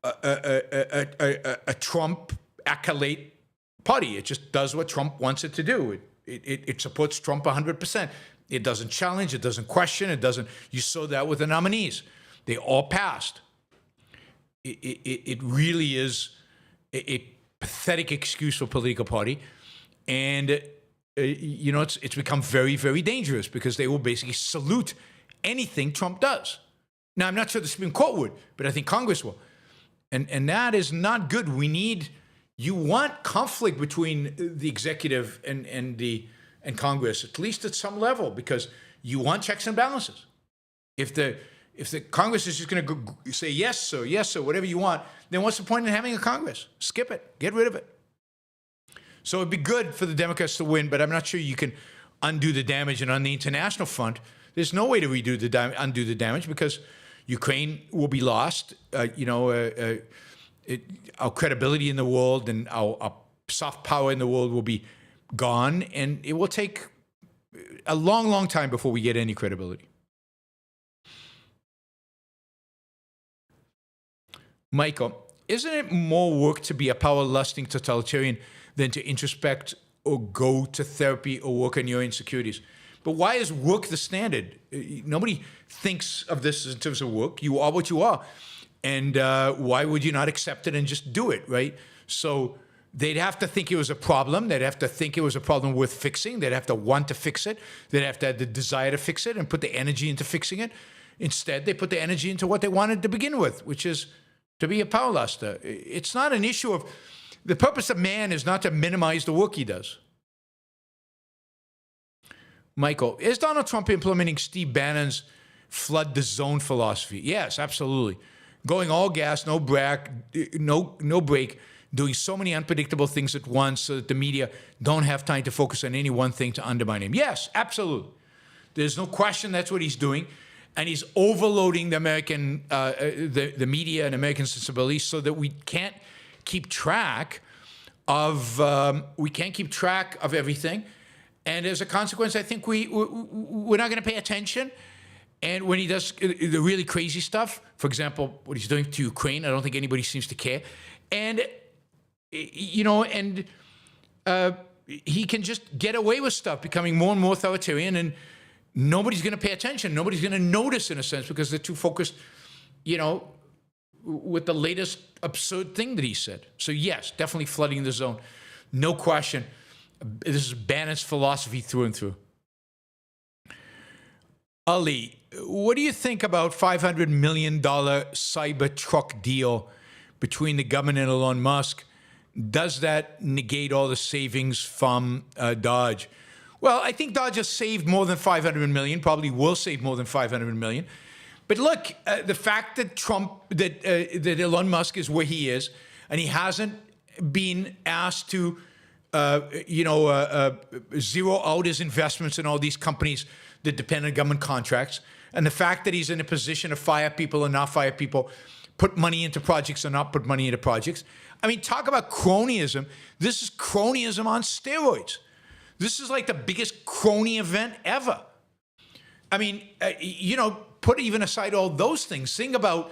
a Trump acolyte party. It just does what Trump wants it to do. It supports Trump 100%. It doesn't challenge. It doesn't question. It doesn't. You saw that with the nominees. They all passed. It really is a pathetic excuse for a political party. And, it's become very, very dangerous because they will basically salute anything Trump does. Now, I'm not sure the Supreme Court would, but I think Congress will. And that is not good. We need you want conflict between the executive and Congress, at least at some level, because you want checks and balances. If the Congress is just going to say yes sir, whatever you want, then what's the point in having a Congress? Skip it, get rid of it. So it'd be good for the Democrats to win, but I'm not sure you can undo the damage. And on the international front, there's no way to undo the damage because Ukraine will be lost. Our credibility in the world and our soft power in the world will be gone, and it will take a long, long time before we get any credibility. Michael, isn't it more work to be a power-lusting totalitarian than to introspect or go to therapy or work on your insecurities? But why is work the standard? Nobody thinks of this in terms of work. You are what you are. And why would you not accept it and just do it, right? So they'd have to think it was a problem. They'd have to think it was a problem worth fixing. They'd have to want to fix it. They'd have to have the desire to fix it and put the energy into fixing it. Instead, they put the energy into what they wanted to begin with, which is to be a power luster. It's not an issue of, the purpose of man is not to minimize the work he does. Michael, is Donald Trump implementing Steve Bannons' flood the zone philosophy? Yes, absolutely. Going all gas, no brake, doing so many unpredictable things at once so that the media don't have time to focus on any one thing to undermine him. Yes, absolutely. There's no question that's what he's doing. And he's overloading the American, the media and American sensibilities so that we can't keep track of everything. And as a consequence, I think we're not going to pay attention. And when he does the really crazy stuff, for example, what he's doing to Ukraine, I don't think anybody seems to care. And, he can just get away with stuff, becoming more and more authoritarian, and nobody's going to pay attention. Nobody's going to notice, in a sense, because they're too focused, with the latest absurd thing that he said. So yes, definitely flooding the zone. No question. This is Bannon's philosophy through and through. Ali, what do you think about $500 million Cybertruck deal between the government and Elon Musk? Does that negate all the savings from DOGE? Well, I think DOGE has saved more than $500 million, probably will save more than $500 million. But look, the fact that that Elon Musk is where he is, and he hasn't been asked to, zero out his investments in all these companies that depend on government contracts, and the fact that he's in a position to fire people and not fire people, put money into projects or not put money into projects. I mean, talk about cronyism. This is cronyism on steroids. This is like the biggest crony event ever. I mean, put even aside all those things. Think about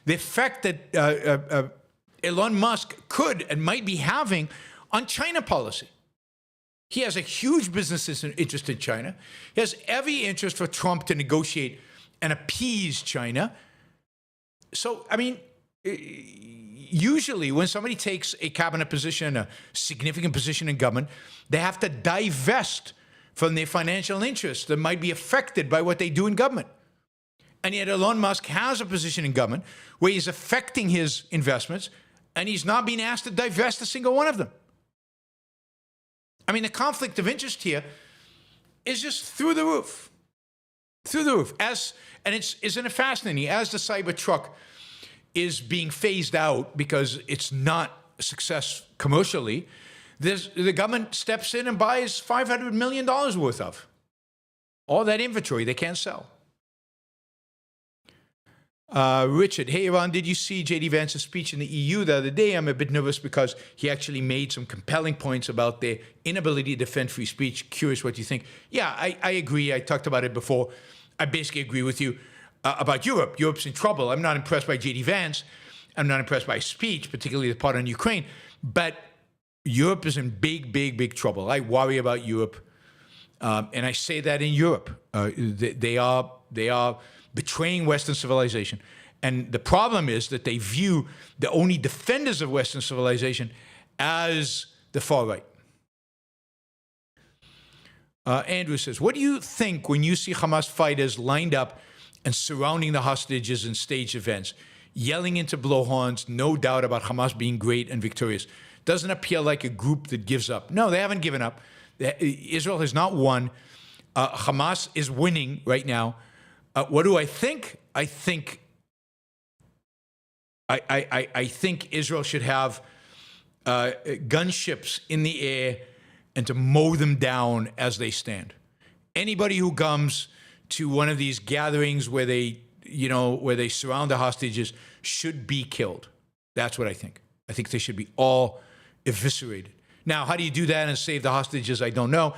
the effect that Elon Musk could and might be having on China policy. He has a huge business interest in China. He has every interest for Trump to negotiate and appease China. So, I mean, usually when somebody takes a cabinet position, a significant position in government, they have to divest from their financial interests that might be affected by what they do in government. And yet Elon Musk has a position in government where he's affecting his investments, and he's not being asked to divest a single one of them. I mean, the conflict of interest here is just through the roof. Through the roof. Isn't it fascinating? As the Cybertruck is being phased out because it's not a success commercially, the government steps in and buys $500 million worth of all that inventory they can't sell. Richard, hey, Yaron, did you see JD Vance's speech in the EU the other day? I'm a bit nervous because he actually made some compelling points about their inability to defend free speech. Curious what you think. Yeah, I agree. I talked about it before. I basically agree with you about Europe. Europe's in trouble. I'm not impressed by JD Vance. I'm not impressed by his speech, particularly the part on Ukraine. But Europe is in big, big, big trouble. I worry about Europe. And I say that in Europe. They are betraying Western civilization. And the problem is that they view the only defenders of Western civilization as the far right. Andrew says, what do you think when you see Hamas fighters lined up and surrounding the hostages in staged events, yelling into blowhorns, no doubt about Hamas being great and victorious? doesn't appear like a group that gives up. No, they haven't given up. Israel has not won. Hamas is winning right now. What do I think? I think Israel should have gunships in the air and to mow them down as they stand. Anybody who comes to one of these gatherings where they surround the hostages should be killed. That's what I think. I think they should be all eviscerated. Now, how do you do that and save the hostages? I don't know.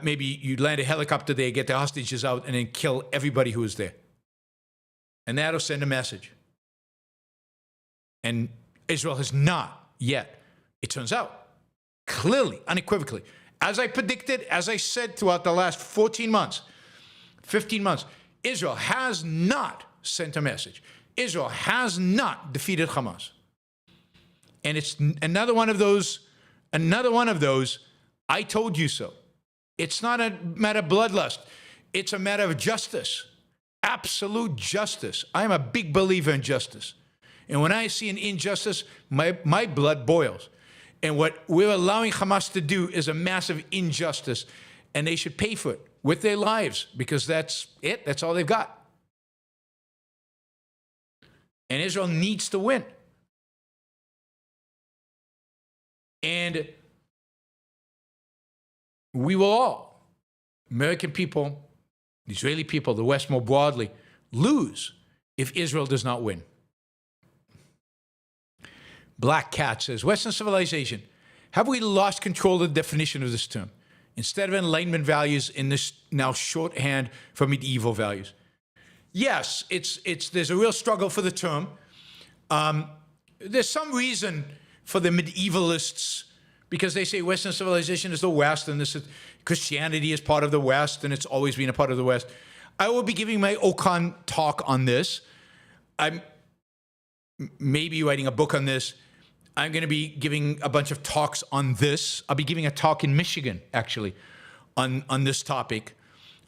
Maybe you land a helicopter there, get the hostages out, and then kill everybody who is there. And that'll send a message. And Israel has not yet, it turns out, clearly, unequivocally, as I predicted, as I said throughout the last 14 months, 15 months, Israel has not sent a message. Israel has not defeated Hamas. And it's another one of those, I told you so. It's not a matter of bloodlust. It's a matter of justice, absolute justice. I am a big believer in justice. And when I see an injustice, my blood boils. And what we're allowing Hamas to do is a massive injustice, and they should pay for it with their lives, because that's it. That's all they've got. And Israel needs to win. And we will all, American people, Israeli people, the West more broadly, lose if Israel does not win. Black Cat says, Western civilization, have we lost control of the definition of this term? Instead of enlightenment values in this now shorthand for medieval values. Yes, there's a real struggle for the term. There's some reason for the medievalists, because they say Western civilization is the West, and Christianity is part of the West, and it's always been a part of the West. I will be giving my Ocon talk on this. I'm maybe writing a book on this. I'm going to be giving a bunch of talks on this. I'll be giving a talk in Michigan, actually, on this topic,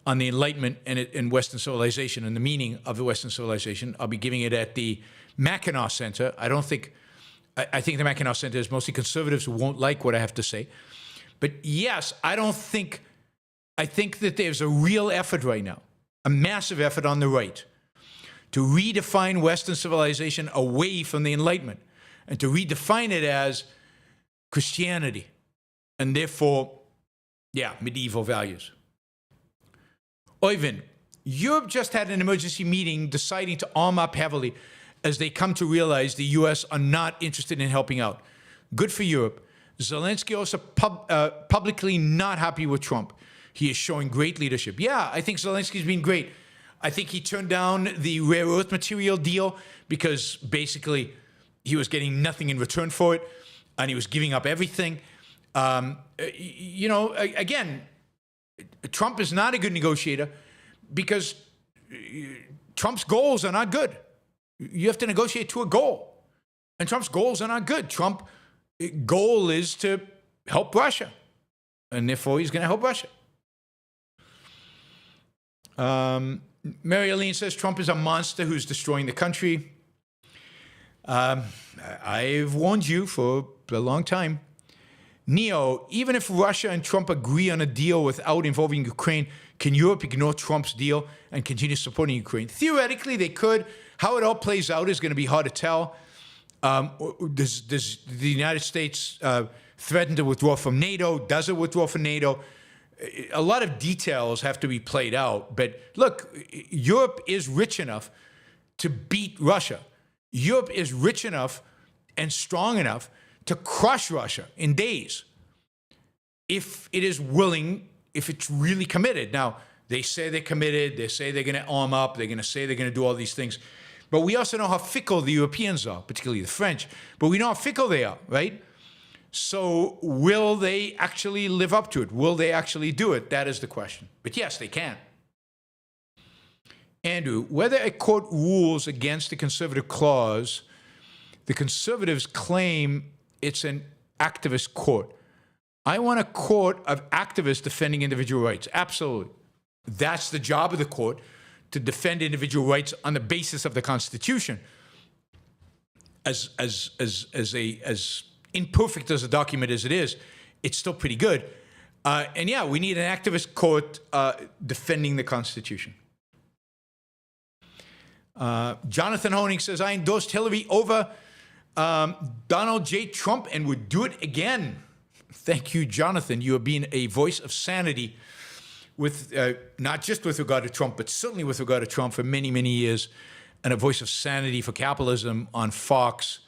on the Enlightenment and Western civilization and the meaning of the Western civilization. I'll be giving it at the Mackinac Center. I think the Mackinac Center is mostly conservatives who won't like what I have to say. But yes, I think that there's a real effort right now, a massive effort on the right, to redefine Western civilization away from the Enlightenment and to redefine it as Christianity and therefore, medieval values. Oyvind, Europe just had an emergency meeting deciding to arm up heavily as they come to realize the U.S. are not interested in helping out. Good for Europe. Zelensky also publicly not happy with Trump. He is showing great leadership. Yeah, I think Zelensky's been great. I think he turned down the rare earth material deal because basically he was getting nothing in return for it, and he was giving up everything. Again, Trump is not a good negotiator because Trump's goals are not good. You have to negotiate to a goal, and Trump's goals are not good. Trump's goal is to help Russia, and therefore he's going to help Russia. Mary Eileen says Trump is a monster who's destroying the country. I've warned you for a long time. Neo, even if Russia and Trump agree on a deal without involving Ukraine, can Europe ignore Trump's deal and continue supporting Ukraine? Theoretically, they could. How it all plays out is going to be hard to tell. Does the United States threaten to withdraw from NATO? Does it withdraw from NATO? A lot of details have to be played out. But look, Europe is rich enough to beat Russia. Europe is rich enough and strong enough to crush Russia in days if it is willing, if it's really committed. Now, they say they're committed. They say they're going to arm up. They're going to say they're going to do all these things. But we also know how fickle the Europeans are, particularly the French. But we know how fickle they are, right? So will they actually live up to it? Will they actually do it? That is the question. But yes, they can. Andrew, whether a court rules against the conservative clause, the conservatives claim it's an activist court. I want a court of activists defending individual rights. Absolutely. That's the job of the court, to defend individual rights on the basis of the Constitution as imperfect as a document as it is, it's still pretty good. And yeah, we need an activist court defending the Constitution. Jonathan Honing says, I endorsed Hillary over Donald J. Trump and would do it again. Thank you, Jonathan. You have been a voice of sanity with not just with regard to Trump, but certainly with regard to Trump for many, many years, and a voice of sanity for capitalism on Fox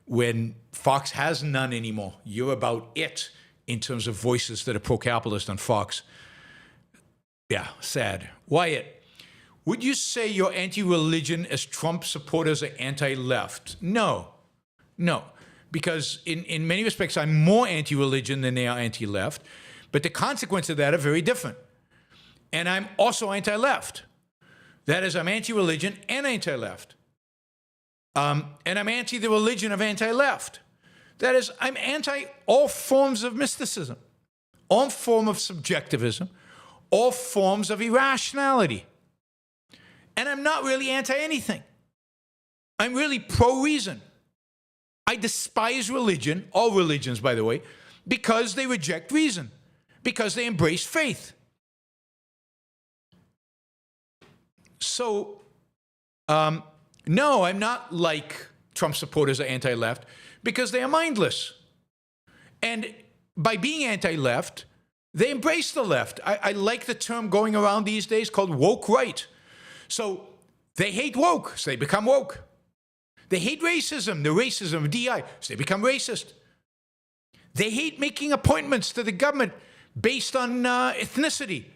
when Fox has none anymore. You're about it in terms of voices that are pro-capitalist on Fox. Yeah, sad. Wyatt, would you say you're anti-religion as Trump supporters are anti-left? No, because in many respects, I'm more anti-religion than they are anti-left, but the consequences of that are very different. And I'm also anti-left. That is, I'm anti-religion and anti-left. And I'm anti the religion of anti-left. That is, I'm anti all forms of mysticism, all form of subjectivism, all forms of irrationality. And I'm not really anti-anything. I'm really pro-reason. I despise religion, all religions, by the way, because they reject reason, because they embrace faith. So, no, I'm not like Trump supporters are anti-left because they are mindless. And by being anti-left, they embrace the left. I like the term going around these days called woke right. So they hate woke, so they become woke. They hate racism, the racism of DI, so they become racist. They hate making appointments to the government based on ethnicity.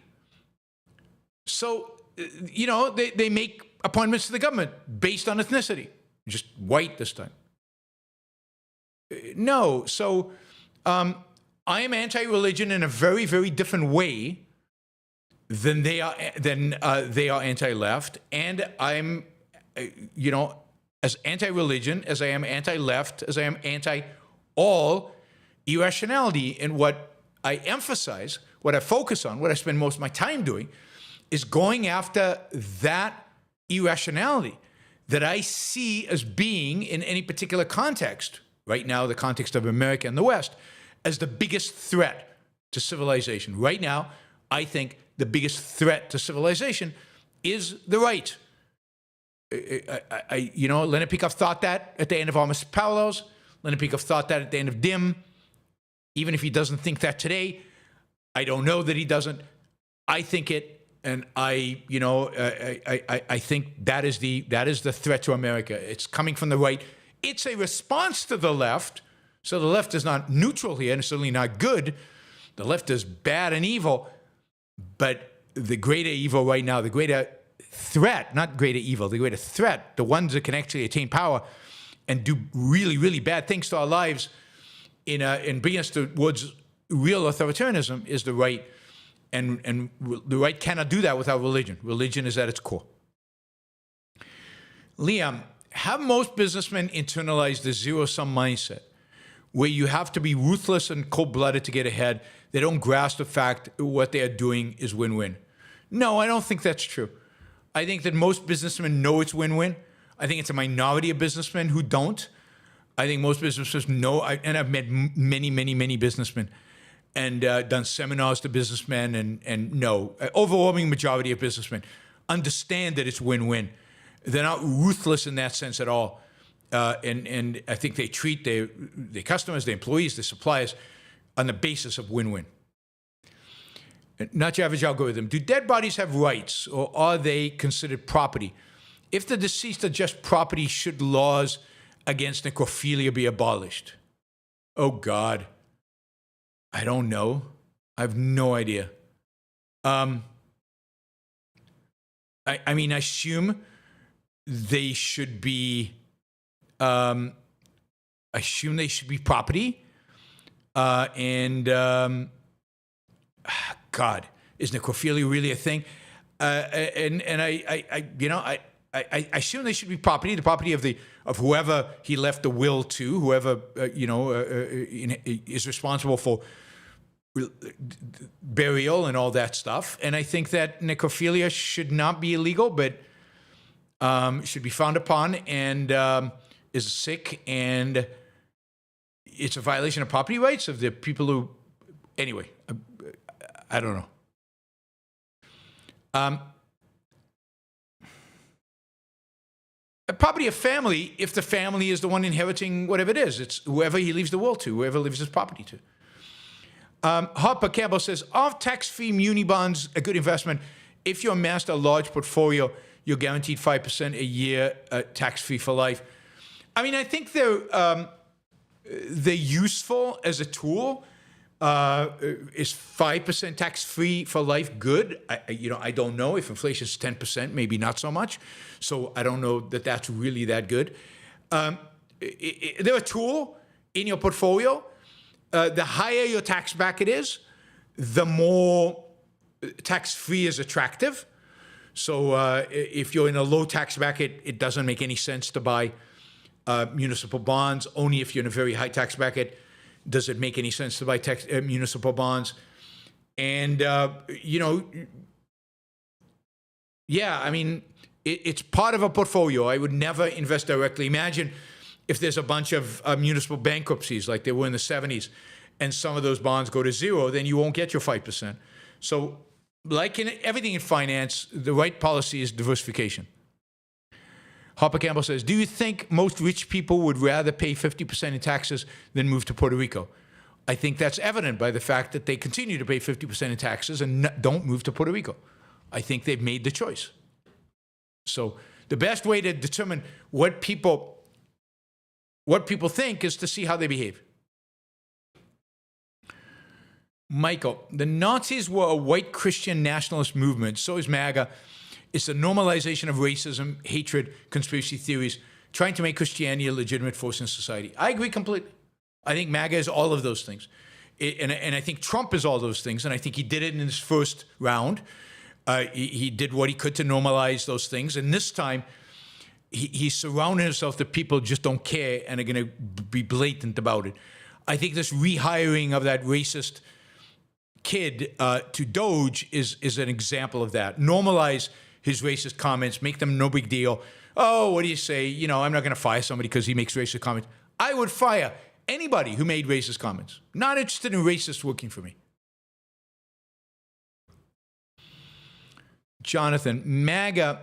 So, you know, they make appointments to the government based on ethnicity, just white this time. No, so I am anti-religion in a very, very different way than they are anti-left, and I'm, you know, as anti-religion as I am anti-left, as I am anti-all irrationality. And what I emphasize, what I focus on, what I spend most of my time doing, is going after that irrationality that I see as being, in any particular context, right now, the context of America and the West, as the biggest threat to civilization. Right now, I think the biggest threat to civilization is the right. You know, Leonard Peikoff thought that at the end of Almost Parallels. Leonard Peikoff thought that at the end of Dim. Even if he doesn't think that today, I don't know that he doesn't. I think it, and I think that is the threat to America. It's coming from the right. It's a response to the left. So the left is not neutral here, and it's certainly not good. The left is bad and evil, but the greater evil right now, the greater threat, not greater evil, the greater threat, the ones that can actually attain power and do really, really bad things to our lives in bringing us towards real authoritarianism is the right. And the right cannot do that without religion. Religion is at its core. Liam, have most businessmen internalized the zero-sum mindset where you have to be ruthless and cold-blooded to get ahead? They don't grasp the fact what they are doing is win-win. No, I don't think that's true. I think that most businessmen know it's win-win. I think it's a minority of businessmen who don't. I think most businessmen know, and I've met many, many, many businessmen and done seminars to businessmen, and no, overwhelming majority of businessmen understand that it's win-win. They're not ruthless in that sense at all. And I think they treat their customers, their employees, their suppliers on the basis of win-win. Not your average algorithm. Do dead bodies have rights, or are they considered property? If the deceased are just property, should laws against necrophilia be abolished? Oh, God. I don't know. I have no idea. I mean, I assume they should be. I assume they should be property. God, is necrophilia really a thing? I assume they should be property, the property of whoever he left the will to, whoever is responsible for burial and all that stuff. And I think that necrophilia should not be illegal, but should be frowned upon, and is sick, and it's a violation of property rights of the people who, anyway, I don't know. A property of family, if the family is the one inheriting whatever it is, it's whoever he leaves the will to, whoever leaves his property to. Harper Campbell says, are tax-free muni bonds a good investment? If you amassed a large portfolio, you're guaranteed 5% a year tax-free for life. I mean, I think they're useful as a tool. Is 5% tax-free for life good? I don't know. If inflation is 10%, maybe not so much. So I don't know that that's really that good. They're a tool in your portfolio. The higher your tax bracket is, the more tax-free is attractive. So if you're in a low tax bracket, it doesn't make any sense to buy municipal bonds. Only if you're in a very high tax bracket does it make any sense to buy municipal bonds. And, yeah, I mean, it's part of a portfolio. I would never invest directly. Imagine if there's a bunch of municipal bankruptcies like there were in the 70s, and some of those bonds go to zero, then you won't get your 5%. So like in everything in finance, the right policy is diversification. Harper Campbell says, do you think most rich people would rather pay 50% in taxes than move to Puerto Rico? I think that's evident by the fact that they continue to pay 50% in taxes and don't move to Puerto Rico. I think they've made the choice. So the best way to determine what people think is to see how they behave. Michael, the Nazis were a white Christian nationalist movement. So is MAGA. It's a normalization of racism, hatred, conspiracy theories, trying to make Christianity a legitimate force in society. I agree completely. I think MAGA is all of those things. And I think Trump is all those things. And I think he did it in his first round. He did what he could to normalize those things. And this time, he surrounded himself with people who just don't care and are going to be blatant about it. I think this rehiring of that racist kid to DOGE is an example of that. Normalize his racist comments, make them no big deal. Oh, what do you say? I'm not going to fire somebody because he makes racist comments. I would fire anybody who made racist comments. Not interested in racists working for me. Jonathan, MAGA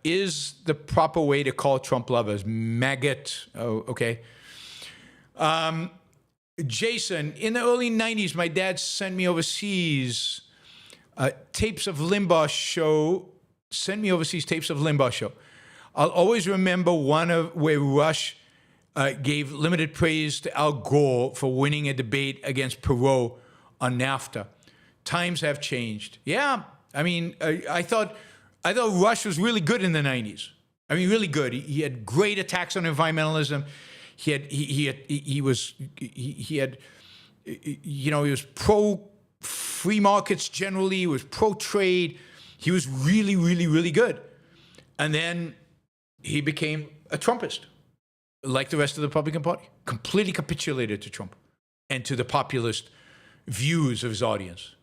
is the proper way to call Trump lovers. Maggot. Oh, okay. Jason, in the early 90s, my dad sent me overseas tapes of Limbaugh show. I'll always remember one of where Rush gave limited praise to Al Gore for winning a debate against Perot on NAFTA. Times have changed. Yeah, I mean, I thought Rush was really good in the 90s. I mean, really good. He had great attacks on environmentalism. He was pro free markets generally. He was pro trade. He was really, really, really good. And then he became a Trumpist, like the rest of the Republican Party. Completely capitulated to Trump and to the populist views of his audience.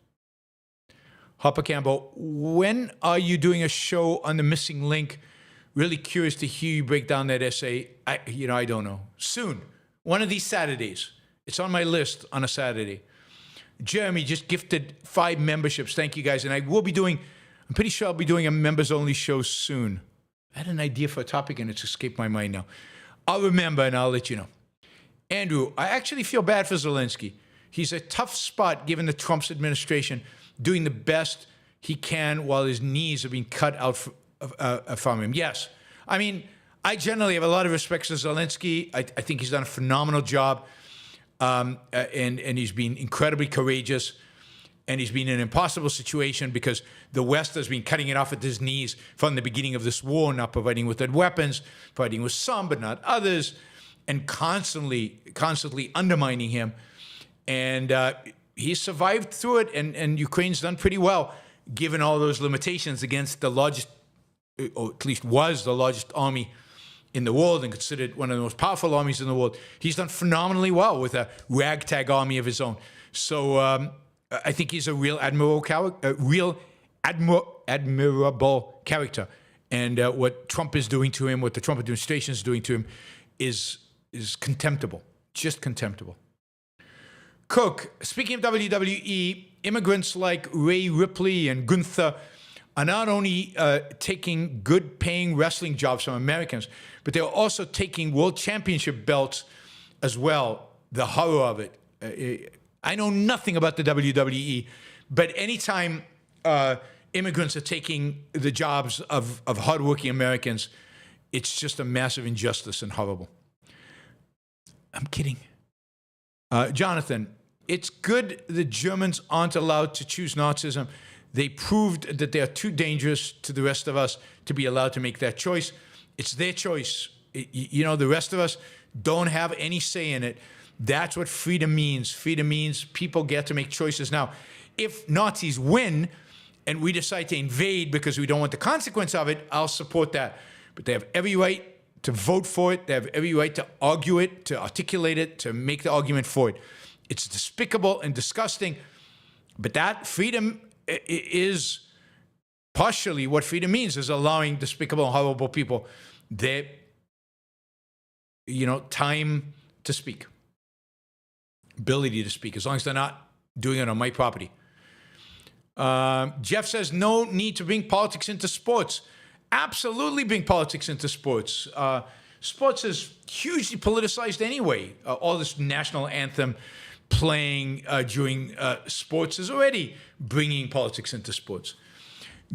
Harper Campbell, when are you doing a show on the missing link? Really curious to hear you break down that essay. I don't know. Soon. One of these Saturdays. It's on my list on a Saturday. Jeremy just gifted 5 memberships. Thank you, guys. And I'm pretty sure I'll be doing a members-only show soon. I had an idea for a topic, and it's escaped my mind now. I'll remember, and I'll let you know. Andrew, I actually feel bad for Zelensky. He's a tough spot given the Trump's administration doing the best he can while his knees are being cut out from him. Yes. I mean, I generally have a lot of respect for Zelensky. I think he's done a phenomenal job, and he's been incredibly courageous, and he's been in an impossible situation because the West has been cutting it off at his knees from the beginning of this war, not providing with weapons, providing with some but not others, and constantly undermining him. And he's survived through it, and Ukraine's done pretty well, given all those limitations against the largest, or at least was the largest army in the world and considered one of the most powerful armies in the world. He's done phenomenally well with a ragtag army of his own. So I think he's a real admirable character. And what Trump is doing to him, what the Trump administration is doing to him, is contemptible. Just contemptible. Cook, speaking of WWE, immigrants like Ray Ripley and Gunther are not only taking good-paying wrestling jobs from Americans, but they're also taking world championship belts as well. The horror of it. I know nothing about the WWE, but anytime immigrants are taking the jobs of hardworking Americans, it's just a massive injustice and horrible. I'm kidding. Jonathan, it's good the Germans aren't allowed to choose Nazism. They proved that they are too dangerous to the rest of us to be allowed to make that choice. It's their choice. You know, the rest of us don't have any say in it. That's what freedom means. Freedom means people get to make choices. Now, if Nazis win and we decide to invade because we don't want the consequence of it, I'll support that. But they have every right to vote for it. They have every right to argue it, to articulate it, to make the argument for it. It's despicable and disgusting. But that freedom is partially what freedom means, is allowing despicable and horrible people their, time to speak, ability to speak, as long as they're not doing it on my property. Jeff says, no need to bring politics into sports. Absolutely bring politics into sports. Sports is hugely politicized anyway. All this national anthem playing during sports is already bringing politics into sports.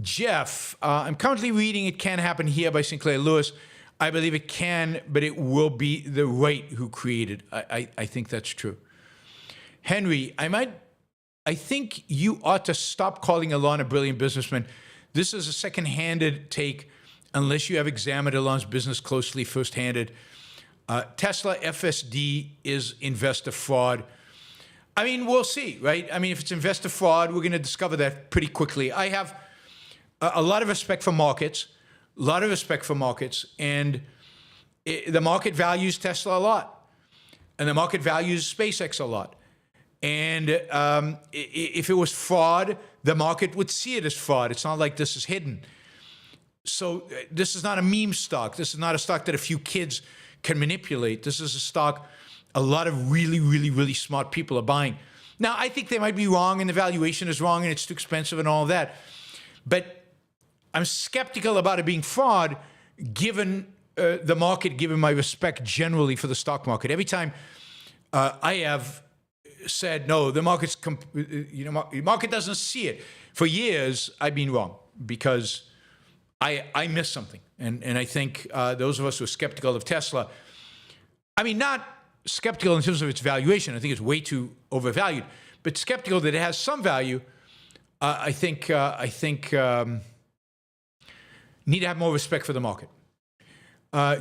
Jeff, I'm currently reading It Can Happen Here by Sinclair Lewis. I believe it can, but it will be the right who created. I think that's true. Henry, I think you ought to stop calling Elon a brilliant businessman. This is a second-handed take unless you have examined Elon's business closely first-handed. Tesla FSD is investor fraud. I mean, we'll see, right? I mean, if it's investor fraud, we're going to discover that pretty quickly. I have a lot of respect for markets, and the market values Tesla a lot, and the market values SpaceX a lot. And if it was fraud, the market would see it as fraud. It's not like this is hidden. So this is not a meme stock. This is not a stock that a few kids can manipulate. This is a stock a lot of really, really, really smart people are buying. Now, I think they might be wrong and the valuation is wrong and it's too expensive and all of that. But I'm skeptical about it being fraud given the market, given my respect generally for the stock market. Every time I have said, no, the market's, the market doesn't see it. For years, I've been wrong because I missed something. And I think those of us who are skeptical of Tesla, I mean, not skeptical in terms of its valuation. I think it's way too overvalued, but skeptical that it has some value. I think need to have more respect for the market.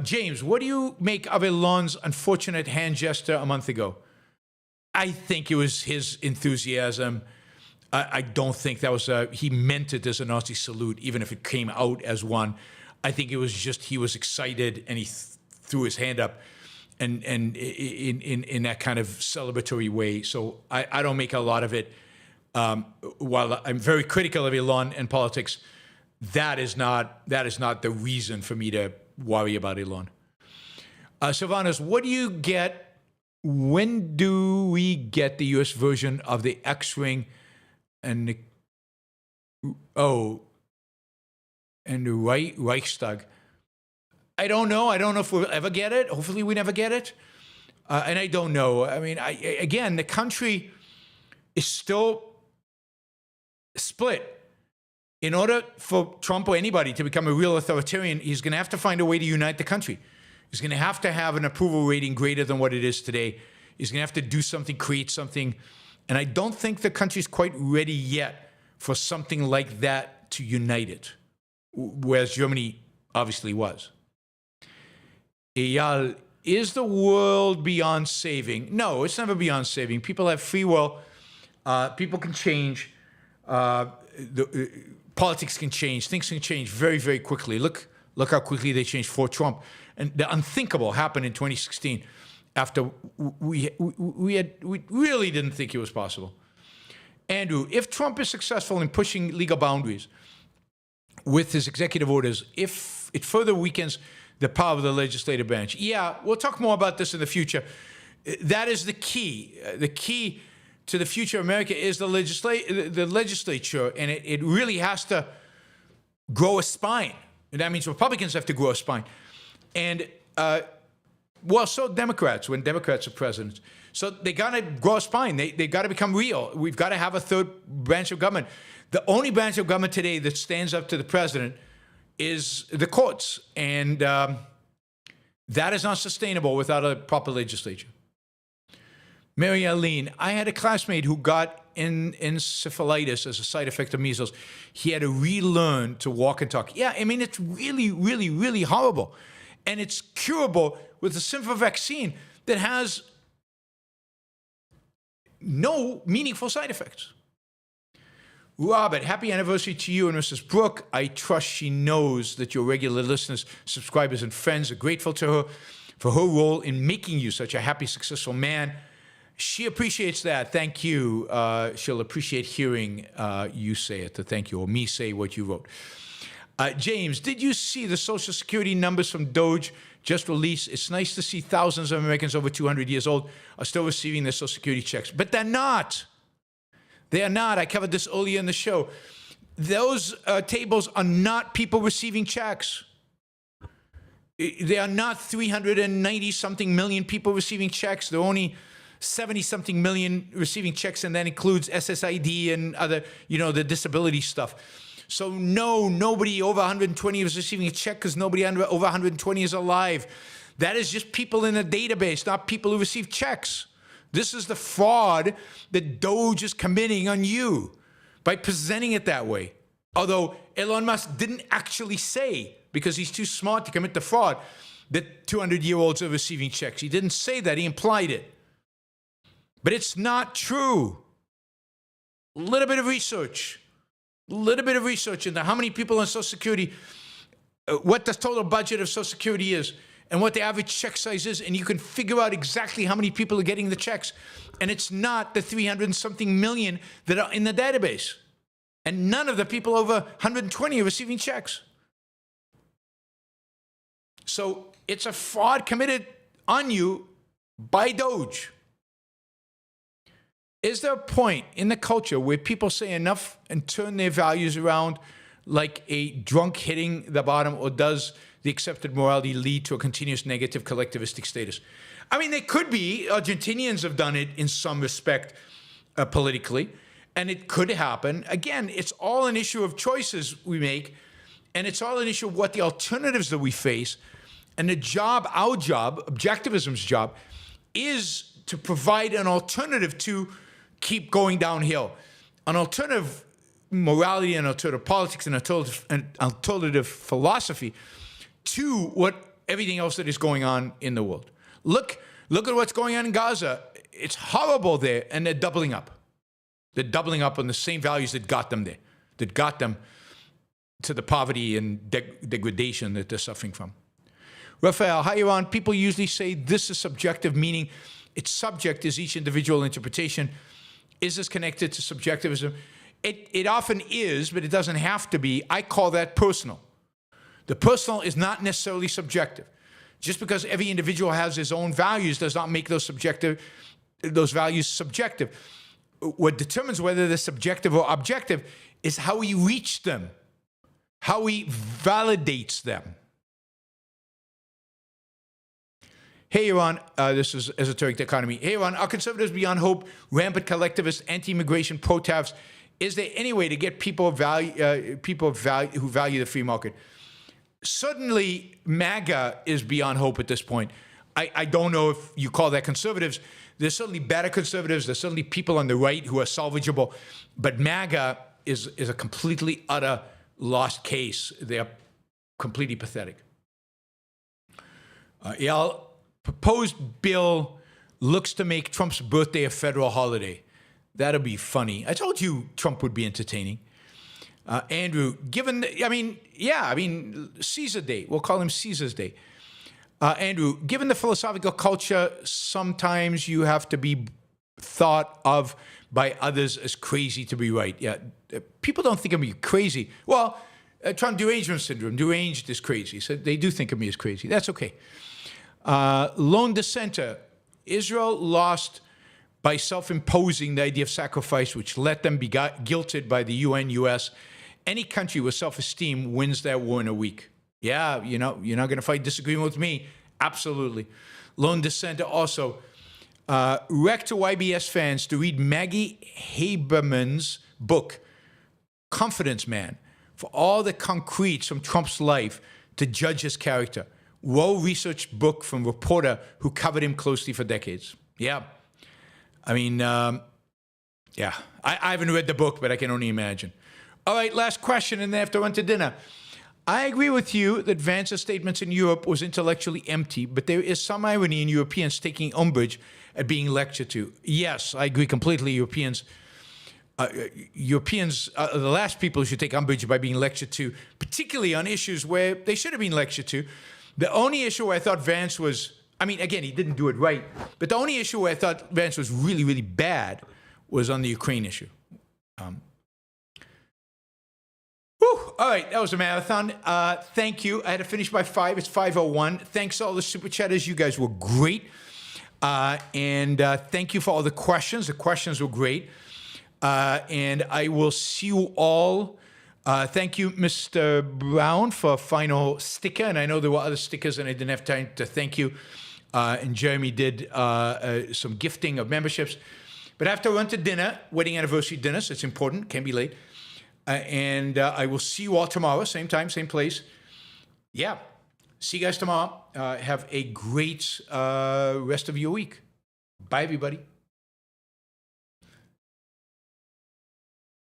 James, what do you make of Elon's unfortunate hand gesture a month ago? I think it was his enthusiasm. I don't think that was he meant it as a Nazi salute, even if it came out as one. I think it was just he was excited and he threw his hand up, and in that kind of celebratory way. So I don't make a lot of it. While I'm very critical of Elon and politics, that is not the reason for me to worry about Elon. Sylvanas, what do you get? When do we get the U.S. version of the X-Wing and the Reichstag? I don't know. I don't know if we'll ever get it. Hopefully we never get it. And I don't know. I mean, again, the country is still split. In order for Trump or anybody to become a real authoritarian, he's going to have to find a way to unite the country. He's going to have an approval rating greater than what it is today. He's going to have to do something, create something. And I don't think the country's quite ready yet for something like that to unite it, whereas Germany obviously was. Eyal, is the world beyond saving? No, it's never beyond saving. People have free will. People can change. Politics can change. Things can change very, very quickly. Look how quickly they changed for Trump. And the unthinkable happened in 2016 after we really didn't think it was possible. Andrew, if Trump is successful in pushing legal boundaries with his executive orders, if it further weakens the power of the legislative branch. Yeah, we'll talk more about this in the future. That is the key. The key to the future of America is the legislature, and it really has to grow a spine. And that means Republicans have to grow a spine. And, well, so Democrats, when Democrats are presidents. So they got to grow a spine. They got to become real. We've got to have a third branch of government. The only branch of government today that stands up to the president is the courts. And that is not sustainable without a proper legislature. Mary Eileen, I had a classmate who got encephalitis as a side effect of measles. He had to relearn to walk and talk. Yeah, I mean, it's really, really, really horrible. And it's curable with a simple vaccine that has no meaningful side effects. Robert, happy anniversary to you and Mrs. Brook. I trust she knows that your regular listeners, subscribers, and friends are grateful to her for her role in making you such a happy, successful man. She appreciates that. Thank you. She'll appreciate hearing you say it, thank you, or me say what you wrote. James, did you see the Social Security numbers from DOGE just released? It's nice to see thousands of Americans over 200 years old are still receiving their Social Security checks. But they're not. They are not. I covered this earlier in the show. Those tables are not people receiving checks. There are not 390-something million people receiving checks. There are only 70-something million receiving checks, and that includes SSID and other, the disability stuff. So no, nobody over 120 is receiving a check because nobody over 120 is alive. That is just people in a database, not people who receive checks. This is the fraud that DOGE is committing on you by presenting it that way. Although Elon Musk didn't actually say, because he's too smart to commit the fraud, that 200-year-olds are receiving checks. He didn't say that. He implied it. But it's not true. A little bit of research into how many people on Social Security, what the total budget of Social Security is, and what the average check size is, and you can figure out exactly how many people are getting the checks. And it's not the 300-something million that are in the database. And none of the people over 120 are receiving checks. So it's a fraud committed on you by DOGE. Is there a point in the culture where people say enough and turn their values around like a drunk hitting the bottom, or does the accepted morality lead to a continuous negative collectivistic status? I mean, they could be. Argentinians have done it in some respect politically, and it could happen. Again, it's all an issue of choices we make, and it's all an issue of what the alternatives that we face. And the job, our job, objectivism's job, is to provide an alternative to keep going downhill. An alternative morality, an alternative politics, an alternative philosophy to what everything else that is going on in the world. Look at what's going on in Gaza. It's horrible there, and they're doubling up. They're doubling up on the same values that got them there, that got them to the poverty and degradation that they're suffering from. Raphael, hi, Yaron. People usually say this is subjective, meaning its subject is each individual interpretation. Is this connected to subjectivism? It often is, but it doesn't have to be. I call that personal. The personal is not necessarily subjective. Just because every individual has his own values does not make those values subjective. What determines whether they're subjective or objective is how he reaches them, how he validates them. Hey, Yaron, this is Esoteric Economy. Hey, Yaron, are conservatives beyond hope, rampant collectivists, anti-immigration, pro-tariffs? Is there any way to get people who value the free market? Certainly, MAGA is beyond hope at this point. I don't know if you call that conservatives. There's certainly better conservatives. There's certainly people on the right who are salvageable. But MAGA is a completely, utter lost case. They're completely pathetic. Proposed bill looks to make Trump's birthday a federal holiday. That'll be funny. I told you Trump would be entertaining. Andrew, Caesar Day. We'll call him Caesar's Day. Andrew, given the philosophical culture, sometimes you have to be thought of by others as crazy to be right. Yeah, people don't think of me crazy. Well, Trump derangement syndrome, deranged is crazy. So they do think of me as crazy. That's okay. Lone dissenter, Israel lost by self-imposing the idea of sacrifice, which let them be guilted by the UN, US. Any country with self-esteem wins that war in a week. Yeah, you're not going to fight disagreement with me. Absolutely. Lone dissenter also. Rec to YBS fans to read Maggie Haberman's book, Confidence Man, for all the concretes from Trump's life to judge his character. Well-researched book from a reporter who covered him closely for decades. Yeah. I mean, I haven't read the book, but I can only imagine. All right, last question, and then I have to run to dinner. I agree with you that Vance's statements in Europe was intellectually empty, but there is some irony in Europeans taking umbrage at being lectured to. Yes, I agree completely. Europeans are the last people who should take umbrage by being lectured to, particularly on issues where they should have been lectured to. The only issue where I thought Vance was, I mean, again, he didn't do it right, but the only issue where I thought Vance was really, really bad was on the Ukraine issue. All right, that was a marathon. Thank you. I had to finish by 5. It's 5:01. Thanks to all the super chatters. You guys were great. And thank you for all the questions. The questions were great. And I will see you all. Thank you, Mr. Brown, for a final sticker. And I know there were other stickers and I didn't have time to thank you. And Jeremy did some gifting of memberships. But I have to run to dinner, wedding anniversary dinner, so it's important, can't be late. And I will see you all tomorrow, same time, same place. Yeah, see you guys tomorrow. Have a great rest of your week. Bye, everybody.